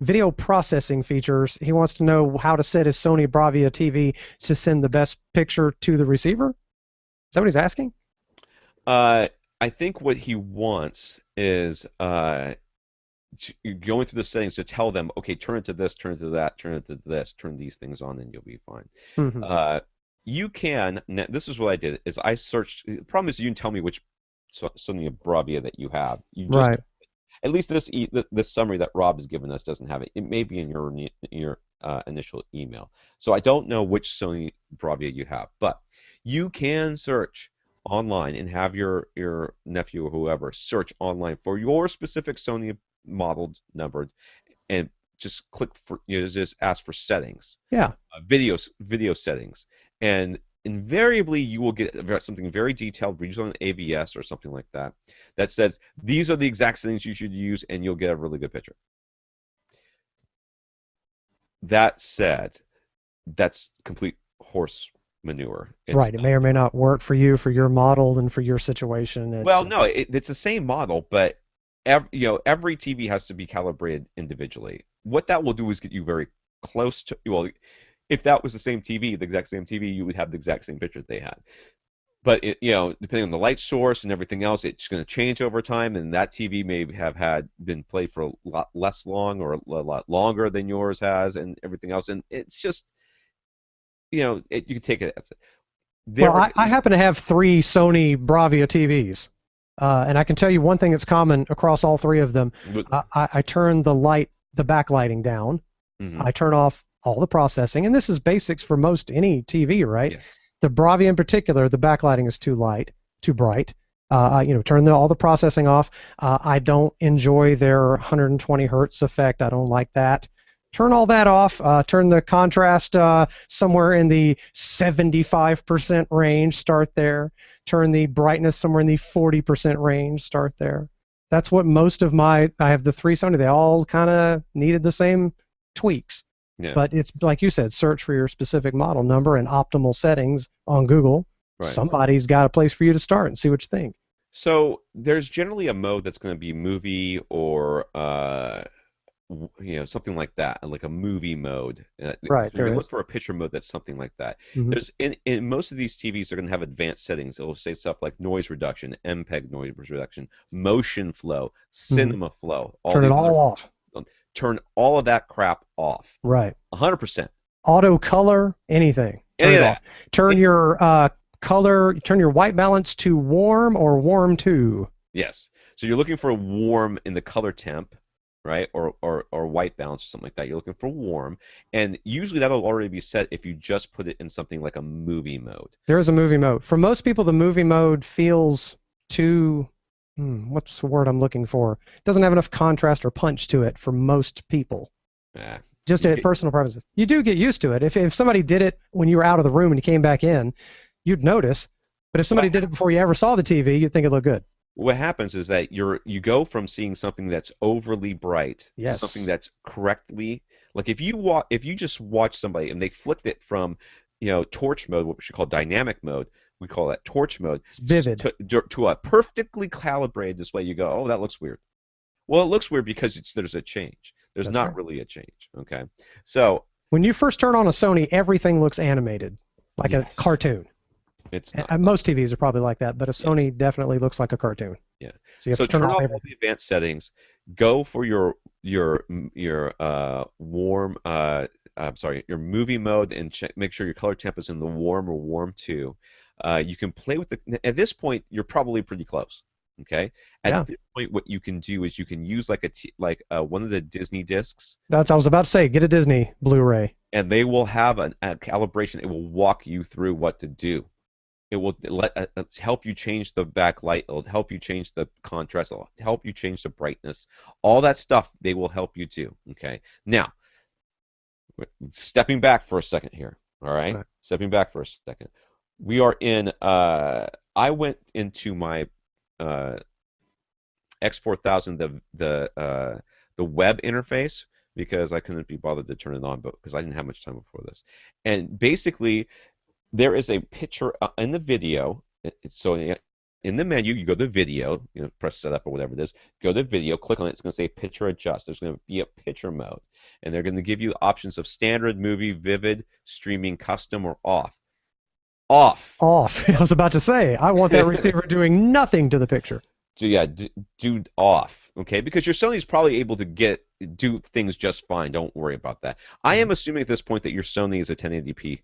video processing features? He wants to know how to set his Sony Bravia TV to send the best picture to the receiver? Is that what he's asking? I think what he wants is going through the settings to tell them, okay, turn it to this, turn it to that, turn it to this, turn these things on, and you'll be fine. Mm-hmm. You can. This is what I did: is I searched. The problem is you can tell me which Sony Bravia that you have. You just Right. At least this summary that Rob has given us doesn't have it. It may be in your initial email. So I don't know which Sony Bravia you have, but you can search online and have your nephew or whoever search online for your specific Sony modeled numbered, and just click for, just ask for settings. Yeah. Video settings, and invariably you will get something very detailed, usually on AVS or something like that, that says these are the exact settings you should use, and you'll get a really good picture. That said, that's complete horse manure. Right. It may or may not work for you, for your model, and for your situation. Well, no, it's the same model, but every TV has to be calibrated individually. What that will do is get you very close to, well, if that was the same TV, the exact same TV, you would have the exact same picture that they had. But depending on the light source and everything else, it's going to change over time, and that TV may have been played for a lot less long or a lot longer than yours has, and everything else. And it's just, you can take it as it. Well, I happen to have 3 Sony Bravia TVs, and I can tell you one thing that's common across all 3 of them. I turn the backlighting down. Mm-hmm. I turn off all the processing, and this is basics for most any TV, right? Yes. The Bravia in particular, the backlighting is too bright. Turn all the processing off. I don't enjoy their 120 hertz effect. I don't like that. Turn all that off. Turn the contrast somewhere in the 75% range. Start there. Turn the brightness somewhere in the 40% range. Start there. That's what most of I have the 3 Sony. They all kind of needed the same tweaks. Yeah. But it's like you said, search for your specific model number and optimal settings on Google. Right. Somebody's got a place for you to start and see what you think. So there's generally a mode that's going to be movie or something like that, like a movie mode. Right. You look for a picture mode that's something like that. Mm-hmm. There's in most of these TVs, they're going to have advanced settings. It will say stuff like noise reduction, MPEG noise reduction, motion flow, cinema flow. Turn it all off. Turn all of that crap off. Right. 100%. Auto color, anything. Any of that. Turn your color, turn your white balance to warm or warm to. Yes. So you're looking for a warm in the color temp, right? Or white balance or something like that. You're looking for warm. And usually that'll already be set if you just put it in something like a movie mode. There is a movie mode. For most people, the movie mode feels too... what's the word I'm looking for? It doesn't have enough contrast or punch to it for most people. Just at personal preferences. You do get used to it. If somebody did it when you were out of the room and you came back in, you'd notice. But if somebody did it before you ever saw the TV, you'd think it looked good. What happens is that you go from seeing something that's overly bright to something that's correctly, like if you just watch somebody and they flicked it from torch mode, what we should call dynamic mode. We call that torch mode. It's vivid. To a perfectly calibrated display, you go, oh, that looks weird. Well, it looks weird because there's a change. There's not really a change. Okay, so When you first turn on a Sony, everything looks animated, like a Yes. cartoon. It's not. And most TVs are probably like that, but a Yes. Sony definitely looks like a cartoon. Yeah. So you have So to turn turn off off all everything. the advanced settings. Go for your warm I'm sorry, your movie mode, and make sure your color temp is in the warm or warm 2. You can play with at this point you're probably pretty close. Okay? At Yeah, this point what you can do is you can use one of the Disney discs, I was about to say, get a Disney Blu-ray. and they will have a calibration. It will walk you through what to do. It will help you change the backlight. It'll help you change the contrast. It'll help you change the brightness. All that stuff they will help you do. Okay. Now, stepping back for a second here. All right. Right. Stepping back for a second. We are in. I went into my X4000, the web interface, because I couldn't be bothered to turn it on, but because I didn't have much time before this. And basically, there is a picture in the video. So in the menu, you go to video, press setup or whatever it is, go to video, click on it. It's going to say picture adjust. There's going to be a picture mode, and they're going to give you options of standard, movie, vivid, streaming, custom, or off. Off. Off. I was about to say, I want that receiver doing nothing to the picture. So yeah, do off, okay? Because your Sony's probably able to do things just fine. Don't worry about that. I am assuming at this point that your Sony is a 1080p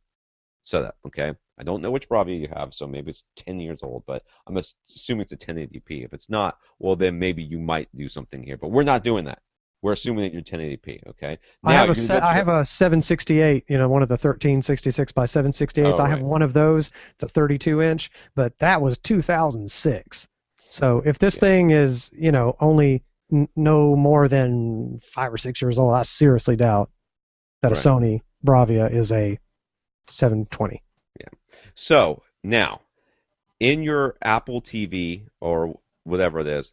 setup, okay? I don't know which Bravia you have, so maybe it's 10 years old, but I'm assuming it's a 1080p. If it's not, well, then maybe you might do something here, but we're not doing that. We're assuming that you're 1080p, okay? Now, I have a 768, one of the 1366 by 768s. Oh, I have right. one of those. It's a 32-inch, but that was 2006. So if this thing is, only no more than 5 or 6 years old, I seriously doubt that a Right. Sony Bravia is a 720. Yeah. So now, in your Apple TV or whatever it is,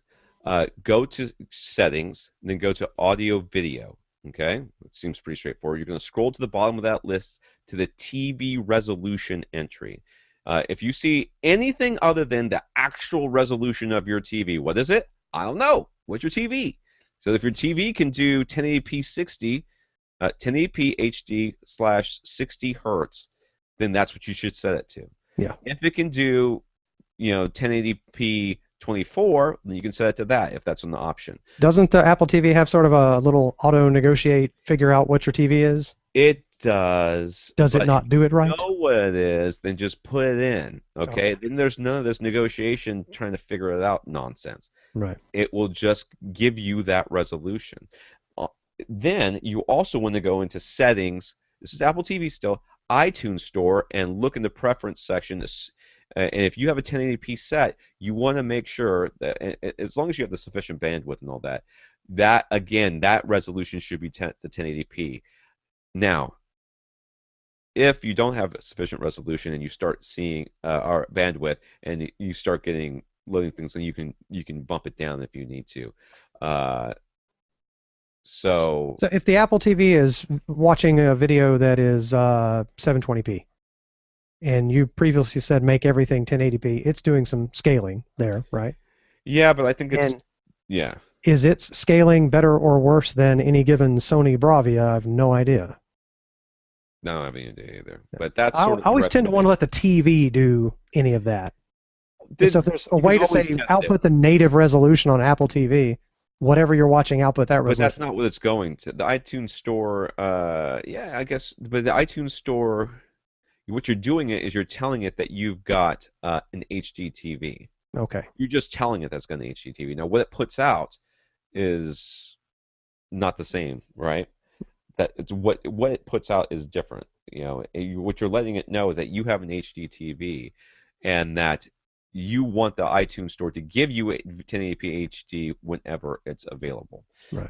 go to settings, then go to audio video. Okay, it seems pretty straightforward. You're going to scroll to the bottom of that list to the TV resolution entry. If you see anything other than the actual resolution of your TV, what is it? I don't know. What's your TV? So if your TV can do 1080p 60, 1080p HD / 60 hertz, then that's what you should set it to. Yeah. If it can do, 1080p 24, then you can set it to that if that's an option. Doesn't the Apple TV have sort of a little auto negotiate, figure out what your TV is? It does. Does it not do it right? Know what it is, then just put it in. Okay? Then there's none of this negotiation trying to figure it out nonsense. Right. It will just give you that resolution. Then you also want to go into settings. This is Apple TV still, iTunes Store, and look in the preference section. And if you have a 1080p set, you want to make sure that, as long as you have the sufficient bandwidth and all that, that resolution should be to 1080p. Now, if you don't have sufficient resolution and you start seeing our bandwidth and you start getting loading things, then you can bump it down if you need to. So if the Apple TV is watching a video that is 720p, and you previously said make everything 1080p, it's doing some scaling there, right? Yeah, but I think yeah. Is its scaling better or worse than any given Sony Bravia? I have no idea. No, I don't have any idea either. But that's I sort of always tend to want to let the TV do any of that. So if there's a way to say output the native resolution on Apple TV, whatever you're watching, output that resolution. But that's not what it's going to. The iTunes Store, yeah, I guess, but the iTunes Store, what you're doing is you're telling it that you've got an HD TV. Okay. You're just telling it that's got an HD TV. Now, what it puts out is not the same, right? That it's what it puts out is different. What you're letting it know is that you have an HD TV, and that you want the iTunes Store to give you 1080p HD whenever it's available. Right.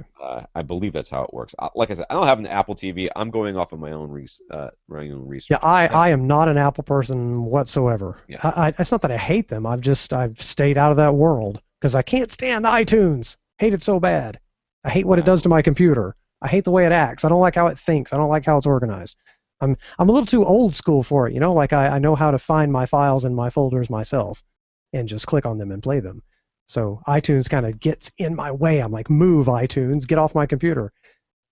I believe that's how it works. Like I said, I don't have an Apple TV. I'm going off of my own research. Yeah, I am not an Apple person whatsoever. Yeah. It's not that I hate them. I've stayed out of that world because I can't stand iTunes. Hate it so bad. I hate what it does to my computer. I hate the way it acts. I don't like how it thinks. I don't like how it's organized. I'm a little too old school for it. Like I know how to find my files in my folders myself and just click on them and play them. So iTunes kind of gets in my way. I'm like, move iTunes, get off my computer.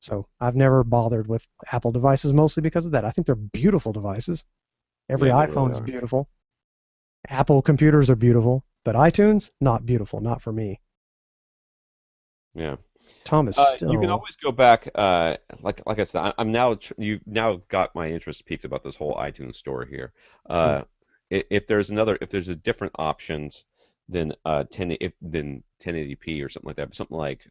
So I've never bothered with Apple devices mostly because of that. I think they're beautiful devices. Every Yeah, they really iPhone is are. beautiful. Apple computers are beautiful, but iTunes, not beautiful, not for me. Yeah. Thomas You can Still. always go back, like I said, I'm now you now got my interest peaked about this whole iTunes store here. Hmm. If there's a different options than 1080p or something like that, something like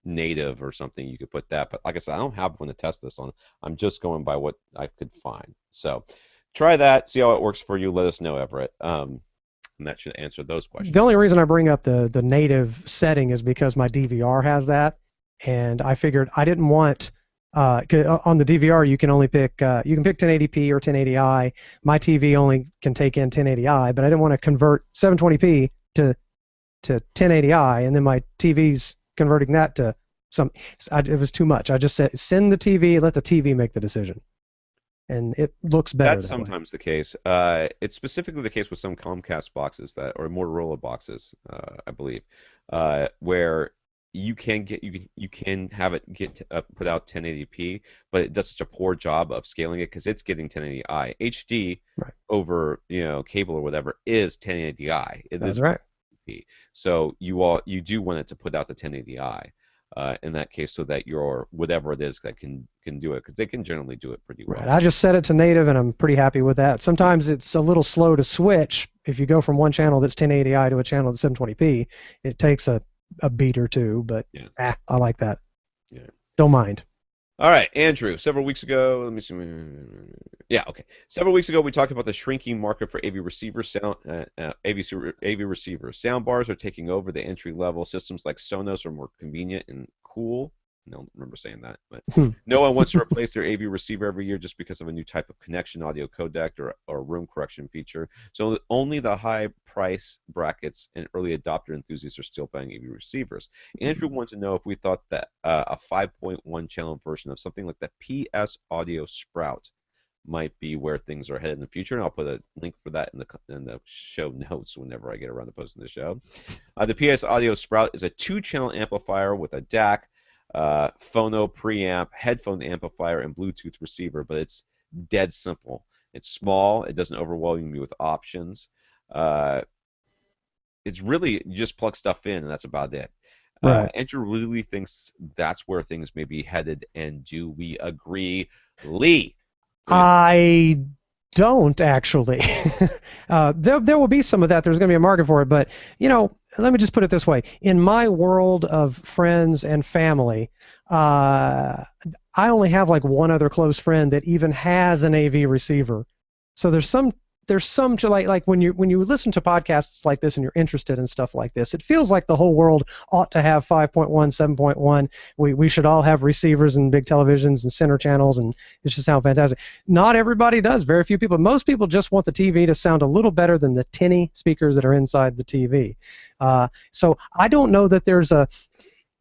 native or something, you could put that. But like I said, I don't have one to test this on. I'm just going by what I could find. So try that, see how it works for you. Let us know, Everett. And that should answer those The questions. only reason I bring up the native setting is because my DVR has that, and I figured I didn't want. 'Cause on the DVR, you can only pick you can pick 1080p or 1080i. My TV only can take in 1080i, but I didn't want to convert 720p to 1080i, and then my TV's converting that to some. It was too much. I just said send the TV, let the TV make the decision, and it looks better That's that way. sometimes the case. It's specifically the case with some Comcast boxes that, or Motorola boxes, I believe, where you can have it put out 1080p, but it does such a poor job of scaling it because it's getting 1080i. HD Right. over cable or whatever is 1080i. It That's is right. 1080p. So you do want it to put out the 1080i. In that case, so that your whatever it is that can do it, because they can generally do it pretty Right. well. I just set it to native, and I'm pretty happy with that. Sometimes it's a little slow to switch. If you go from one channel that's 1080i to a channel that's 720p, it takes a beat or two, but Yeah. I like that. Yeah. Don't mind. All right, Andrew. Several weeks ago, let me see. Yeah, okay. Several weeks ago, we talked about the shrinking market for AV receivers. AV receivers. Sound bars are taking over. The entry level systems like Sonos are more convenient and cool. I don't remember saying that, but Hmm. no one wants to replace their AV receiver every year just because of a new type of connection, audio codec, or room correction feature. So only the high price brackets and early adopter enthusiasts are still buying AV receivers. Andrew wanted to know if we thought that a 5.1 channel version of something like the PS Audio Sprout might be where things are headed in the future, and I'll put a link for that in the show notes whenever I get around to posting the show. The PS Audio Sprout is a two-channel amplifier with a DAC, phono preamp, headphone amplifier, and Bluetooth receiver, but it's dead simple. It's small. It doesn't overwhelm you with options. Uh, it's really you just plug stuff in, and that's about it. Right. Andrew really thinks that's where things may be headed, and do we agree? Lee, what do you think? I don't actually. There will be some of that. There's going to be a market for it, but let me just put it this way: in my world of friends and family, uh, I only have like one other close friend that even has an AV receiver. So there's some to like when you listen to podcasts like this and you're interested in stuff like this, it feels like the whole world ought to have 5.1, 7.1. We should all have receivers and big televisions and center channels, and it should sound fantastic. Not everybody does. Very few people. Most people just want the TV to sound a little better than the tinny speakers that are inside the TV. So I don't know that there's a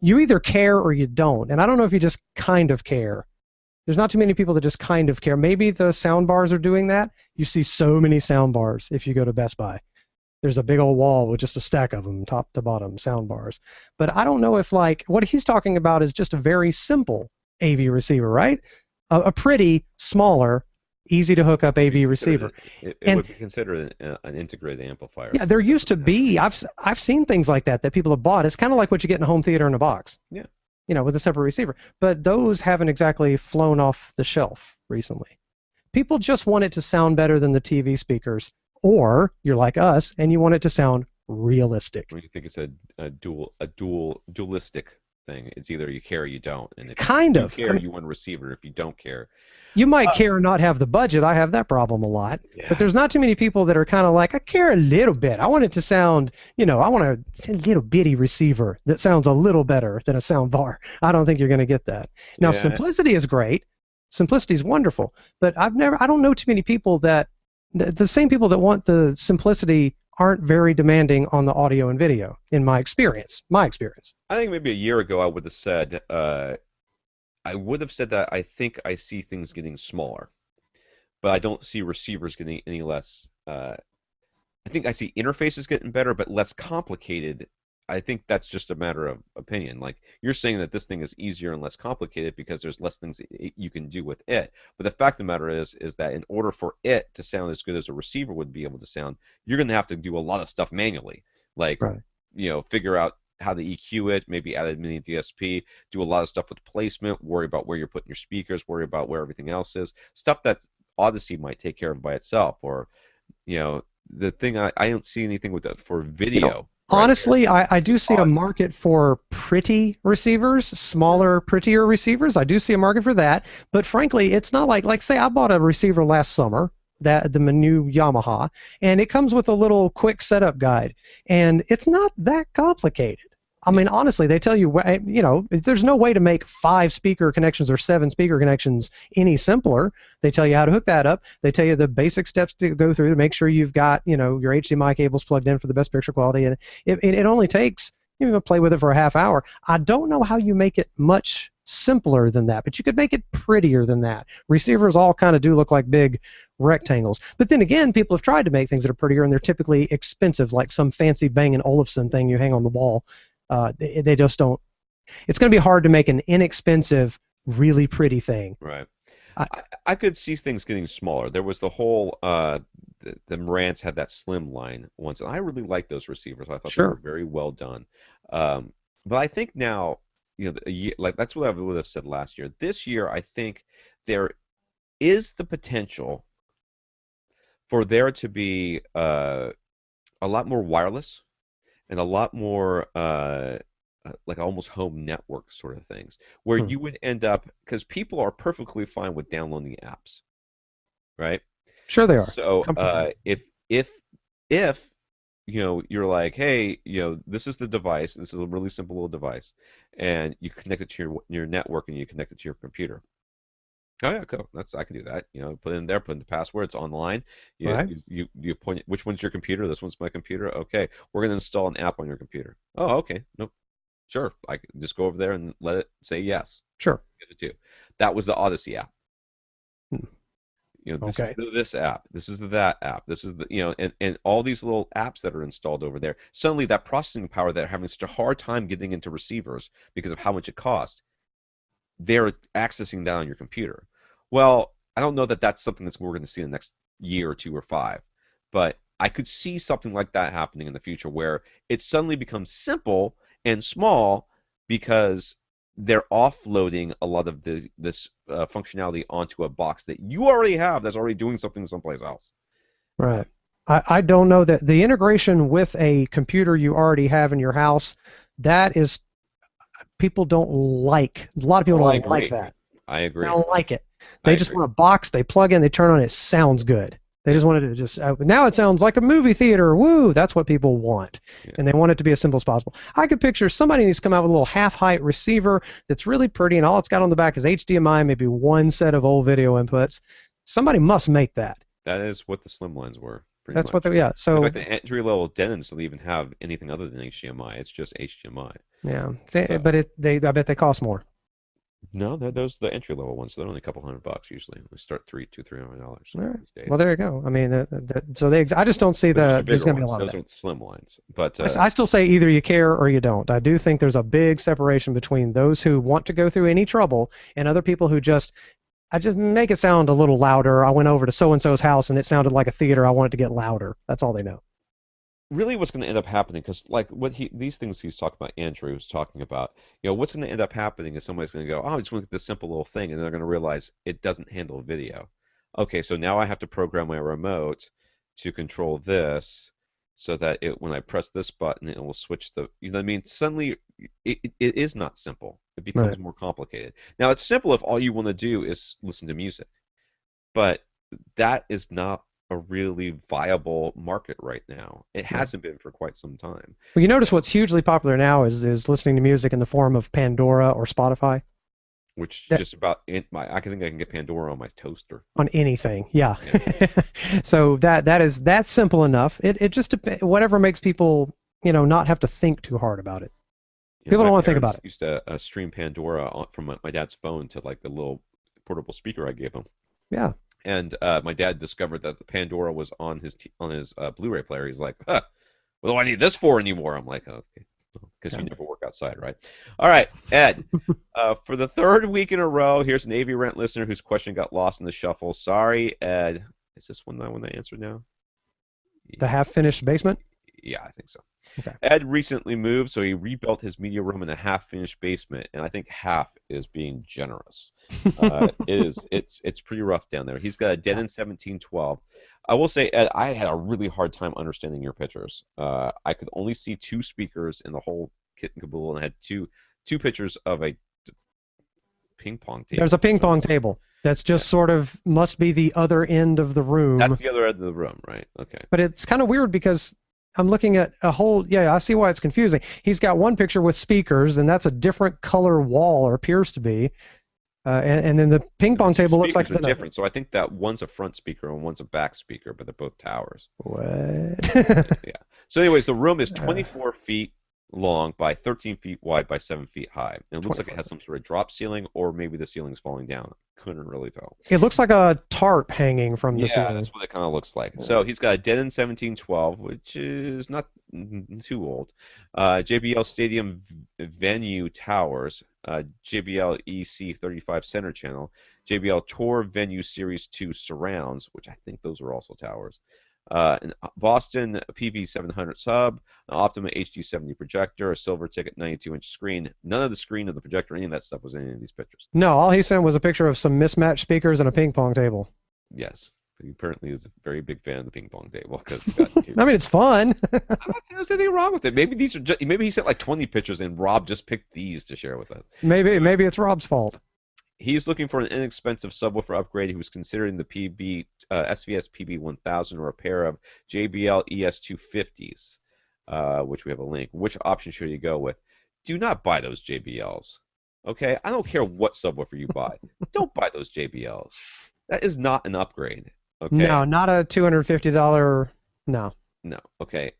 you either care or you don't, and I don't know if you just kind of care. There's not too many people that just kind of care. Maybe the sound bars are doing that. You see so many sound bars if you go to Best Buy. There's a big old wall with just a stack of them, top to bottom, sound bars. But I don't know if like what he's talking about is just a very simple AV receiver, right? A pretty smaller, easy to hook up Would be AV receiver. considered it And would be considered an integrated amplifier yeah, there since it used doesn't to have be. I've seen things like that people have bought. It's kind of like what you get in a home theater in a box, yeah. with a separate receiver. But those haven't exactly flown off the shelf recently. People just want it to sound better than the TV speakers, or you're like us and you want it to sound realistic. When you think it's dualistic thing, it's either you care or you don't, and if you Kind do of. I care, mean, you want a receiver. If you don't care, you might uh, care or not have the budget. I have that problem a lot. But yeah, there's not too many people that are kind of like, I care a little bit. I want it to sound, I want a little bitty receiver that sounds a little better than a sound bar. I don't think you're going to get that. Now, yeah, simplicity is great. Simplicity is wonderful. But I don't know too many people that, the same people that want the simplicity aren't very demanding on the audio and video, in my experience. My experience. I think maybe a year ago I would have said that I think I see things getting smaller, but I don't see receivers getting any less. I think I see interfaces getting better, but less complicated. I think that's just a matter of opinion. Like you're saying that this thing is easier and less complicated because there's less things that you can do with it. But the fact of the matter is that in order for it to sound as good as a receiver would be able to sound, you're going to have to do a lot of stuff manually. Like, Right. figure out how to EQ it, maybe add a mini DSP, do a lot of stuff with placement, worry about where you're putting your speakers, worry about where everything else is. Stuff that Odyssey might take care of by itself, or the thing I don't see anything with that for You know, video, right? honestly, I do Just see a audio. market for pretty receivers, smaller, prettier receivers. I do see a market for that. But frankly, it's not like say I bought a receiver last summer, that the new Yamaha, and it comes with a little quick setup guide, and it's not that complicated. I Yeah, mean, honestly, they tell you, there's no way to make 5 speaker connections or 7 speaker connections any simpler. They tell you how to hook that up. They tell you the basic steps to go through to make sure you've got, your HDMI cables plugged in for the best picture quality. And it only takes, play with it for a half hour. I don't know how you make it much simpler than that, but you could make it prettier than that. Receivers all kind of do look like big rectangles. But then again, people have tried to make things that are prettier, and they're typically expensive, like some fancy Bang& Olufsen thing you hang on the wall. They just don't. It's going to be hard to make an inexpensive, really pretty thing. right. I, I could see things getting smaller. There was the whole the Rants had that slim line once, and I really liked those receivers. I thought they were sure, very well done. But I think now, like that's what I would have said last year. This year, I think there is the potential for there to be a lot more wireless and a lot more like almost home network sort of things, where hmm. you would end up because people are perfectly fine with downloading apps, right? Sure they are So comfortable. if you're like, hey, this is the device. This is a really simple little device, and you connect it to your network and you connect it to your computer. Oh yeah, cool. I can do that. Put in there, put in the password. It's online. You Right? you point which one's your computer. This one's my computer. Okay, we're gonna install an app on your computer. Oh, okay. Nope. Sure. I can just go over there and let it say yes. Sure. Get it too. That was the Odyssey app. Hmm. This is Okay. this app. This is the that app. This is and all these little apps that are installed over there. Suddenly, that processing power that are having such a hard time getting into receivers because of how much it costs, they're accessing that on your computer. Well, I don't know that that's something that's we're going to see in the next year or two or five, but I could see something like that happening in the future where it suddenly becomes simple and small because they're offloading a lot of this functionality onto a box that you already have that's already doing something someplace else. Right. I don't know that the integration with a computer you already have in your house, that is, people don't like. A lot of people Oh, I don't like agree. that. I They agree. don't like it. I They just agree. want a box. They plug in. They turn on. It sounds good. They Yeah. just wanted to just now it sounds like a movie theater. Woo! That's what people want, Yeah. and they want it to be as simple as possible. I could picture somebody needs to come out with a little half-height receiver that's really pretty, and all it's got on the back is HDMI, maybe one set of old video inputs. Somebody must make that. That is what the slimlines were, pretty That's what much. they. Yeah. In So fact, the entry level didn't even have anything other than HDMI. It's just HDMI. yeah. So But I bet they cost more. no, those are the entry level ones. So they're only a couple $100 usually. They start $300 All right. these days. Well, there you go. I mean, so I just don't see But those are there's bigger going to be a ones. lot of Those that. are the slim lines. But I still say either you care or you don't. I do think there's a big separation between those who want to go through any trouble and other people who I just make it sound a little louder. I went over to so and so's house and it sounded like a theater. I want it to get louder. That's all they know. really, what's going to end up happening, because like these things he's talking about, Andrew was talking about, what's going to end up happening is somebody's going to go, oh, I just want to get this simple little thing, and they're going to realize it doesn't handle video. Okay, so now I have to program my remote to control this so that when I press this button, it will switch you know what I mean? Suddenly, it is not simple. It Right. becomes more complicated. Now, it's simple if all you want to do is listen to music, but that is not a really viable market right now. It Right. hasn't been for quite some time. Well, you notice what's hugely popular now is listening to music in the form of Pandora or Spotify. Which That just about I can think I can get Pandora on my toaster. on anything, yeah. Yeah. So that's simple enough. It just whatever makes people not have to think too hard about it. People My don't want to think about parents it. used to stream Pandora from my dad's phone to like the little portable speaker I gave him. Yeah. And my dad discovered that the Pandora was on his Blu-ray player. He's like, huh, what do I need this for anymore? I'm like, okay. because Yeah. you never work outside, right? All right, Ed. For the third week in a row, here's an AV Rent listener whose question got lost in the shuffle. Sorry, Ed. Is this one I want to answer now? The half-finished basement. Yeah, I think so. Okay. Ed recently moved, so he rebuilt his media room in a half-finished basement, and I think half is being generous. It's pretty rough down there. He's got a Denon 1712. I will say, Ed, I had a really hard time understanding your pictures. I could only see two speakers in the whole kit and caboodle, and I had two pictures of a ping pong There's a table. ping pong table that's Yeah, just sort of must be the other end of the room. that's the other end of the room, right? Okay. But it's kind of weird because I'm looking at a whole, yeah, I see why it's confusing. He's got one picture with speakers, and that's a different color wall, or appears to be. And then the ping The pong two table looks like speakers it's are in a, different, so I think that one's a front speaker and one's a back speaker, but they're both towers. what? Yeah. So, anyways, the room is uh, 24 feet long by 13 feet wide by 7 feet high. And it looks like it 24. has some sort of drop ceiling, or maybe the ceiling's falling down. Couldn't really tell. It looks like a tarp hanging from the Yeah, ceiling. that's what it kind of looks like. So he's got a Denon 1712, which is not too old. JBL Stadium Venue Towers, JBL EC35 Center Channel, JBL Tour Venue Series 2 Surrounds, which I think those are also towers. An Boston PV700 sub, an Optima HD70 projector, a silver ticket 92-inch screen. None of the screen of the projector, any of that stuff was in any of these pictures. No, all he sent was a picture of some mismatched speakers and a ping pong table. Yes. He apparently is a very big fan of the ping pong table because we got two. I mean, it's fun. I'm not saying there's anything wrong with it. Maybe these are just, maybe he sent like 20 pictures and Rob just picked these to share with us. Maybe it's Rob's fault. He's looking for an inexpensive subwoofer upgrade. He was considering the SVS PB1000 or a pair of JBL ES250s, which we have a link. Which option should he go with? Do not buy those JBLs. Okay, I don't care what subwoofer you buy. Don't buy those JBLs. That is not an upgrade. Okay. No, not a $250. No. No. Okay.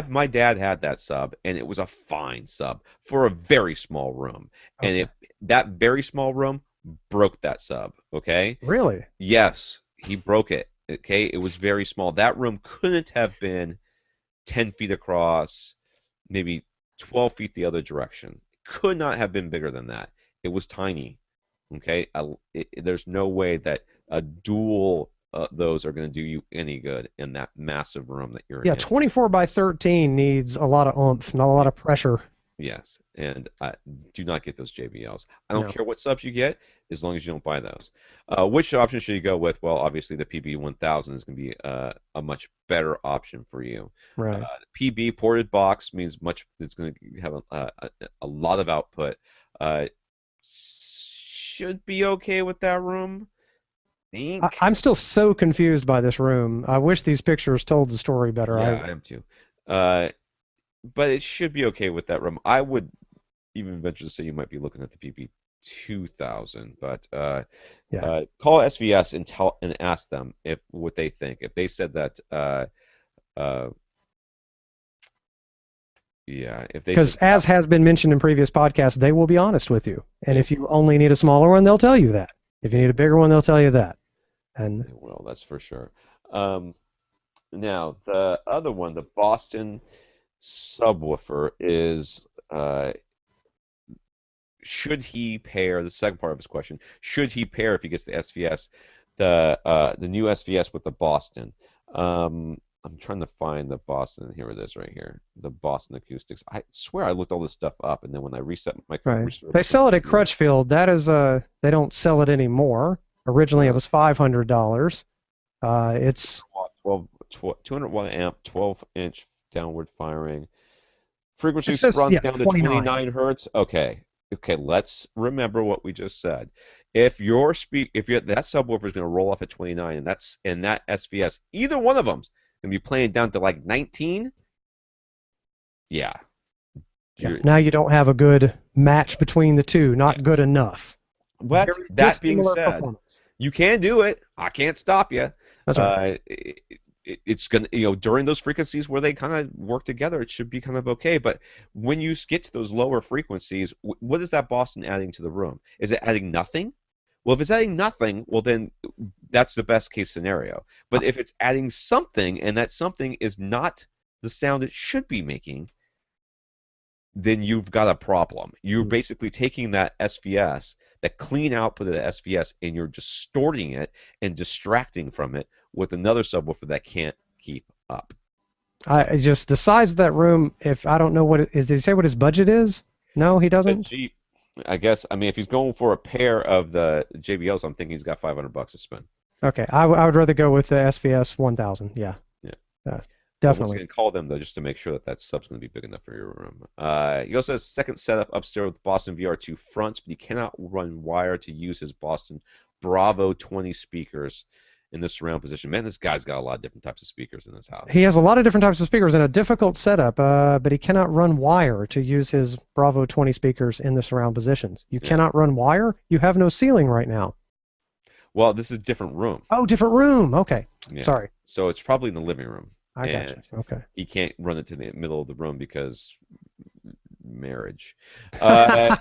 My dad had that sub, and it was a fine sub for a very small room, and Okay. that very small room broke that sub. Okay. Really? Yes, he broke it. Okay, it was very small. That room couldn't have been 10 feet across, maybe 12 feet the other direction. Could not have been bigger than that. It was tiny. Okay, there's no way that a dual those are going to do you any good in that massive room that you're Yeah, in. 24 by 13 needs a lot of oomph, not a lot of pressure. Yes, and do not get those JBLs. I don't No. care what subs you get, as long as you don't buy those. Which option should you go with? Well, obviously the PB1000 is going to be a much better option for you. Right. The PB ported box means much. It's going to have a lot of output. Should be okay with that room. Think. I'm still so confused by this room. I wish these pictures told the story better. Yeah, I am too. But it should be okay with that room. I would even venture to say you might be looking at the PB2000, but Yeah. call SVS and ask them what they think. If they said that, yeah, if they Because said as has been mentioned in previous podcasts, they will be honest with you. And if you only need a smaller one, they'll tell you that. If you need a bigger one, they'll tell you that. And they will, that's for sure. Now the other one, the Boston subwoofer, is should he pair, the second part of his question, should he pair, if he gets the SVS, the new SVS with the Boston? I'm trying to find the Boston. Here it is, right here. The Boston Acoustics. I swear I looked all this stuff up, and then when I reset my right. They sell it at Crutchfield. That is they don't sell it anymore. Originally it was $500. It's 200 watt amp, 12-inch downward firing. Frequency it says, runs yeah, down to 29. 29 hertz. Okay. Okay, let's remember what we just said. If that subwoofer is going to roll off at 29, and that SVS, either one of them's going to be playing down to like 19, yeah. Yeah. Now you don't have a good match between the two. Not Yes. good enough. But Very that being dissimilar said, performance. you can do it. I can't stop you. That's right. It's gonna, during those frequencies where they kind of work together, it should be kind of okay. But when you get to those lower frequencies, what is that Boston adding to the room? Is it adding nothing? Well, if it's adding nothing, well then that's the best case scenario. But if it's adding something, and that something is not the sound it should be making, then you've got a problem. You're Mm. basically taking that SVS, that clean output of the SVS, and you're distorting it and distracting from it with another subwoofer that can't keep up. So I just the size of that room. If I don't know what it is, did he say what his budget is? No, he he said doesn't. Jeep. I guess, I mean, if he's going for a pair of the JBLs, I'm thinking he's got $500 to spend. Okay, I would rather go with the SVS 1000. Yeah, Yeah. uh, But once definitely. again, call them though, just to make sure that that sub's going to be big enough for your room. He also has a second setup upstairs with Boston VR2 fronts, but he cannot run wire to use his Boston Bravo 20 speakers in the surround position. Man, this guy's got a lot of different types of speakers in his He house. has a lot of different types of speakers and a difficult setup, but he cannot run wire to use his Bravo 20 speakers in the surround positions. You Yeah. cannot run wire? You have no ceiling right now. Well, this is a different room. Oh, different room. Okay. Yeah. Sorry. So it's probably in the living room, I got you. and Okay. he can't run it to the middle of the room because marriage. Uh,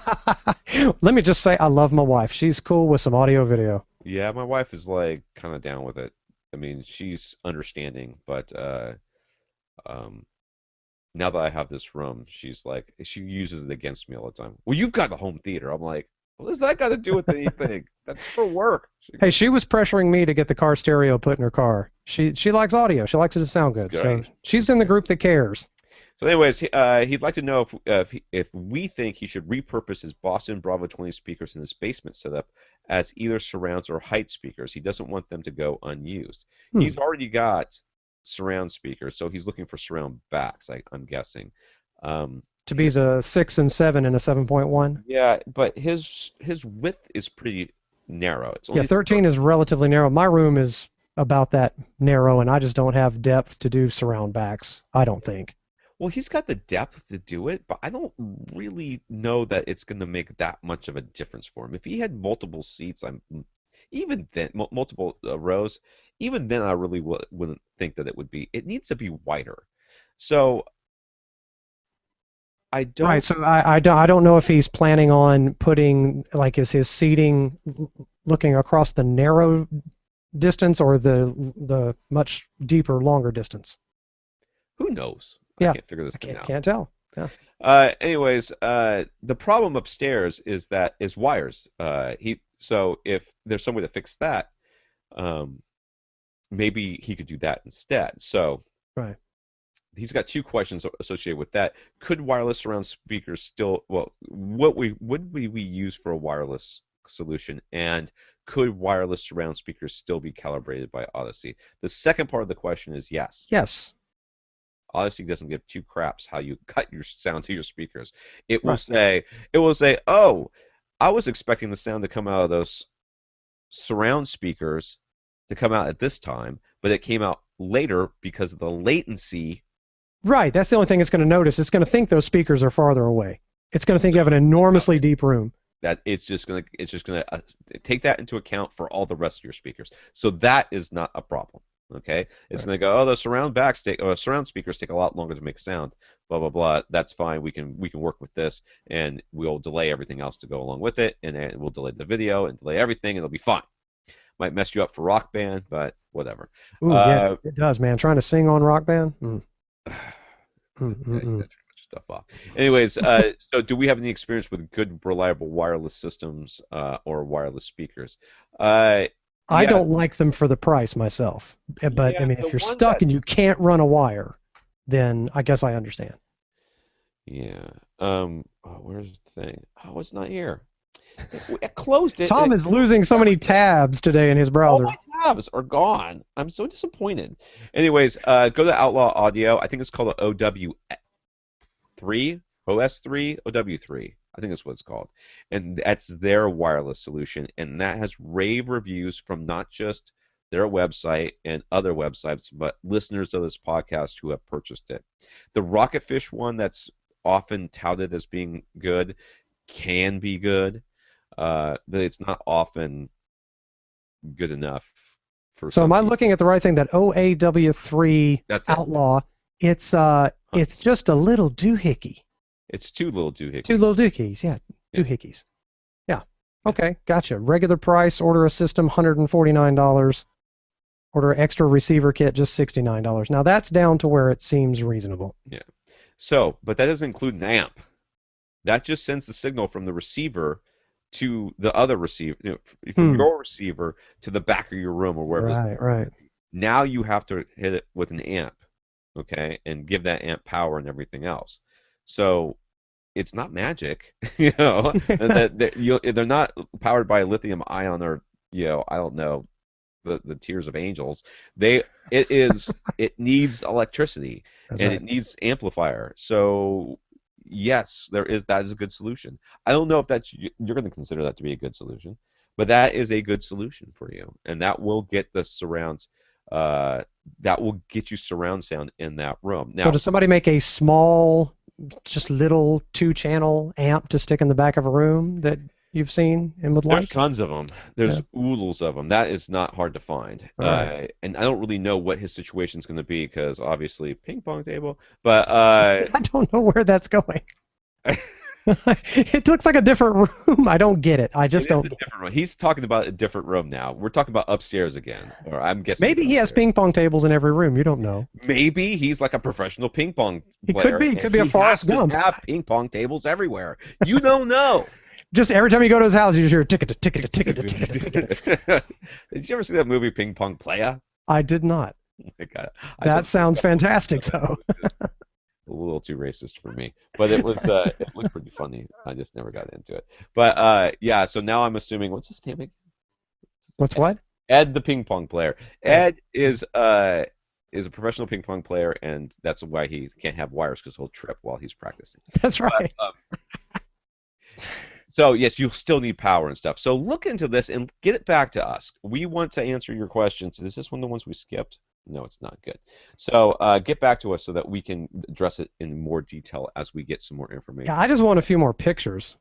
Let me just say I love my wife. She's cool with some audio video. yeah, my wife is like kind of down with it. I mean, she's understanding, but um, now that I have this room, she's like, she uses it against me all the time. Well, you've got a home theater. I'm like, what does that got to do with anything? That's for work. She Hey, goes, she was pressuring me to get the car stereo put in her car. She likes audio. She likes it to sound that's good. So great. she's in the group that cares. So, anyways, he'd like to know if we think he should repurpose his Boston Bravo 20 speakers in his basement setup as either surrounds or height speakers. He doesn't want them to go unused. Hmm. He's already got surround speakers, so he's looking for surround backs, I'm guessing. To be His the 6 and 7 and a 7.1. Yeah, but his width is pretty narrow. It's Yeah, only 13 is relatively narrow. My room is about that narrow, and I just don't have depth to do surround backs. I don't think. well, he's got the depth to do it, but I don't really know that it's going to make that much of a difference for him. If he had multiple seats, I'm even then multiple rows, even then I really wouldn't think that it would be. It needs to be wider. So I Right. don't. So I don't know if he's planning on putting like is his seating looking across the narrow distance or the much deeper, longer distance. Who knows? I Yeah, can't figure this I thing can't out. can't tell. Yeah. Anyways, the problem upstairs is wires. So if there's some way to fix that, um, maybe he could do that instead. So Right. he's got two questions associated with that. Could wireless surround speakers still, well, what we would we use for a wireless solution, and could wireless surround speakers still be calibrated by Odyssey? The second part of the question is yes. Yes. Odyssey doesn't give two craps how you cut your sound to your speakers. Right. It will say, "Oh, I was expecting the sound to come out of those surround speakers to come out at this time, but it came out later because of the latency." Right. That's the only thing it's going to notice. It's going to think those speakers are farther away. It's going to think you have an enormously deep room. That it's just gonna take that into account for all the rest of your speakers. So that is not a problem. Okay, it's Right. gonna go. Oh, the surround speakers take a lot longer to make sound. Blah blah blah. That's fine. We can work with this, and we'll delay everything else to go along with it, and then we'll delay the video and delay everything, and it'll be fine. Might mess you up for Rock Band, but whatever. Ooh, yeah, Uh, it does, man. Trying to sing on Rock Band. yeah, you Mm. gotta turn much stuff off. Anyways, so do we have any experience with good, reliable wireless systems or wireless speakers? Uh, I yeah, don't like them for the price myself. But I yeah. mean, The if you're one stuck that, and you can't run a wire, then I guess I understand. yeah. Oh, where's the thing? Oh, it's not here. I closed it, and Tom it is closed losing so many everything. tabs today in his All browser. my tabs are gone. I'm so disappointed. Anyways, go to Outlaw Audio. I think it's called an OW3, OS3, OW3. I think that's what it's called. And that's their wireless solution. And that has rave reviews from not just their website and other websites, but listeners of this podcast who have purchased it. The Rocketfish one that's often touted as being good can be good, but it's not often good enough for So some am I people. looking at the right thing? That OAW3 That's it. Outlaw, it's Huh. it's just a little doohickey. It's two little Two doohickeys. little doohickeys, yeah, Yeah, doohickeys. Yeah. yeah. Okay, gotcha. Regular price, order a system, $149. Order extra receiver kit, just $69. Now that's down to where it seems reasonable. Yeah. So, but that doesn't include an amp. that just sends the signal from the receiver to the other receiver, from Hmm. your receiver to the back of your room or wherever it's. Right, right. Now you have to hit it with an amp, okay, and give that amp power and everything else. So it's not magic, and they're not powered by lithium ion or I don't know, the tears of angels. It needs electricity That's and right. it needs amplifier. So yes, that is a good solution. I don't know if you're going to consider that to be a good solution, but that is a good solution for you, and that will get the surrounds. Uh, that will get you surround sound in that room. So Now, does somebody make a small, just little 2-channel amp to stick in the back of a room that you've seen and would there's like? tons of them. Yeah. There's oodles of them. That is not hard to find. All right. And I don't really know what his situation is going to be because obviously ping pong table. But I don't know where that's going. It looks like a different room. I don't get it. I just it is a don't. different room. He's talking about a different room now. We're talking about upstairs again, or I'm guessing it's Maybe he has upstairs. ping pong tables in every room. You don't know. Maybe he's like a professional ping pong He player, could be. and Could be a he has Forrest to Gump. have ping pong tables everywhere. You don't know. Just every time you go to his house, you just hear ticket, ticket, ticket, ticket. Did you ever see that movie Ping Pong Playa? I did not. I got That sounds fantastic, though. a little too racist for me, but it was it looked pretty funny. I just never got into it. But yeah, so now I'm assuming what's his name again? What's what? Ed, the ping pong player. Ed. Ed is a professional ping pong player, and that's why he can't have wires because he'll trip while he's practicing. That's right. So yes, you'll still need power and stuff. So look into this and get it back to us. We want to answer your questions. Is this one of the ones we skipped? No, it's not good. So get back to us so that we can address it in more detail as we get some more information. Yeah, I just want a few more pictures.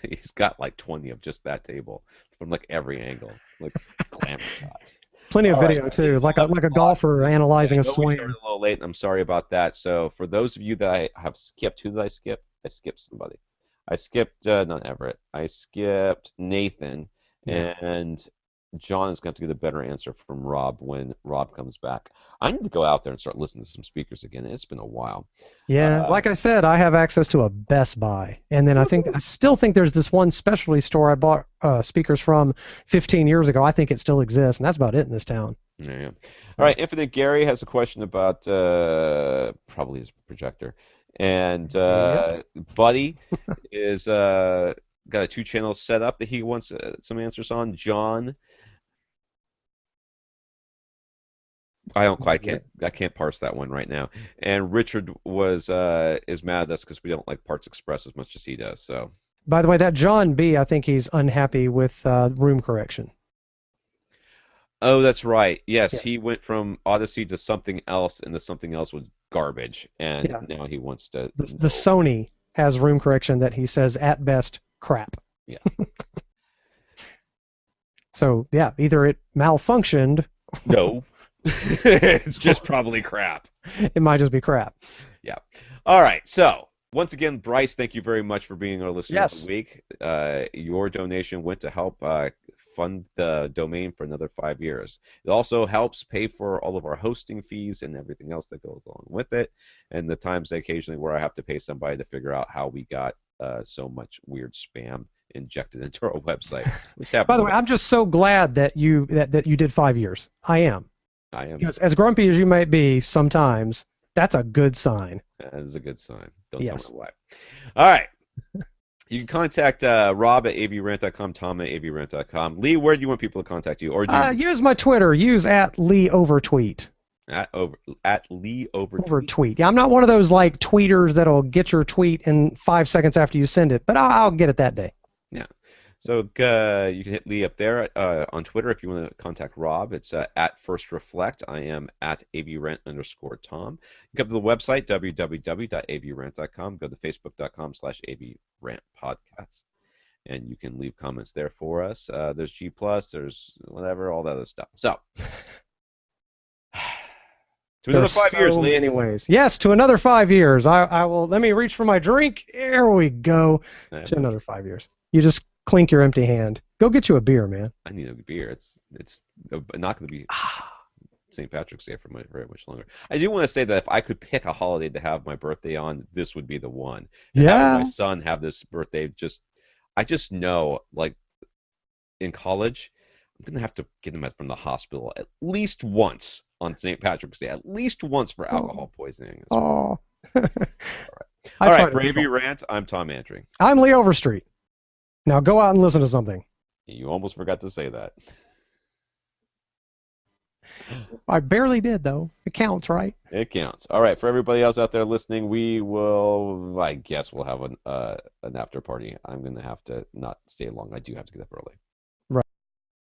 He's got like 20 of just that table from like every angle, like glamour shots. Plenty of All video right. too, like a golfer analyzing a I know we swing. started a little late, and I'm sorry about that. So for those of you that I have skipped, who did I skip? I skipped somebody. I skipped not Everett. I skipped Nathan, Yeah. and John is going to get a better answer from Rob when Rob comes back. I need to go out there and start listening to some speakers again. It's been a while. Yeah, like I said, I have access to a Best Buy, and then I still think there's this one specialty store I bought speakers from 15 years ago. I think it still exists, and that's about it in this town. Yeah. All right, Infinite Gary has a question about probably his projector. And Buddy is got a 2-channel setup that he wants some answers on. John, I can't parse that one right now. And Richard is mad at us because we don't like Parts Express as much as he does. So. By the way, that John B, I think he's unhappy with room correction. Oh, that's right. Yes, Yes. he went from Odyssey to something else, and the something else was garbage, and now he wants to. The Sony has room correction that he says at best crap. Yeah. So yeah, either it malfunctioned. No, it's just probably crap. It might just be crap. Yeah. All right. So once again, Bryce, thank you very much for being our listener of Yes. the week. Your donation went to help fund the domain for another 5 years. It also helps pay for all of our hosting fees and everything else that goes along with it, and the times occasionally where I have to pay somebody to figure out how we got so much weird spam injected into our website, which happens. By the way, I'm just so glad that you did 5 years. I am. I am. Because as grumpy as you might be sometimes, that's a good sign. That is a good sign. Don't Yes. tell my wife. All right. You can contact Rob at avrant.com, Tom at avrant.com. Lee, where do you want people to contact you? Or do you Use my Twitter. Use at Lee Overtweet. at Lee over Overtweet. Yeah, I'm not one of those like tweeters that'll get your tweet in 5 seconds after you send it, but I'll get it that day. Yeah. So you can hit Lee up there on Twitter if you want to contact Rob. It's at First Reflect. I am at avrant_Tom. You come to the website, www.avrant.com. Go to facebook.com/avrantpodcast. And you can leave comments there for us. There's G+, there's whatever, all that other stuff. So, to another 5 years, Lee. Anyways, yes, to another 5 years. I will. Let me reach for my drink. There we go. To another 5 years. You just clink your empty hand. Go get you a beer, man. I need a beer. It's not going to be St. Patrick's Day for very much longer. I do want to say that if I could pick a holiday to have my birthday on, this would be the one. And having my Yeah. son have this birthday, I just know, like in college, I'm gonna have to get him from the hospital at least once on St. Patrick's Day, at least once for Oh. alcohol poisoning as well. Oh. I All try right, to for be AV cool. Rant, I'm Tom Antrim. I'm Lee Overstreet. Now go out and listen to something. You almost forgot to say that. I barely did though. It counts, right? It counts. All right, for everybody else out there listening, we will, I guess, we'll have an after party. I'm gonna have to not stay long. I do have to get up early.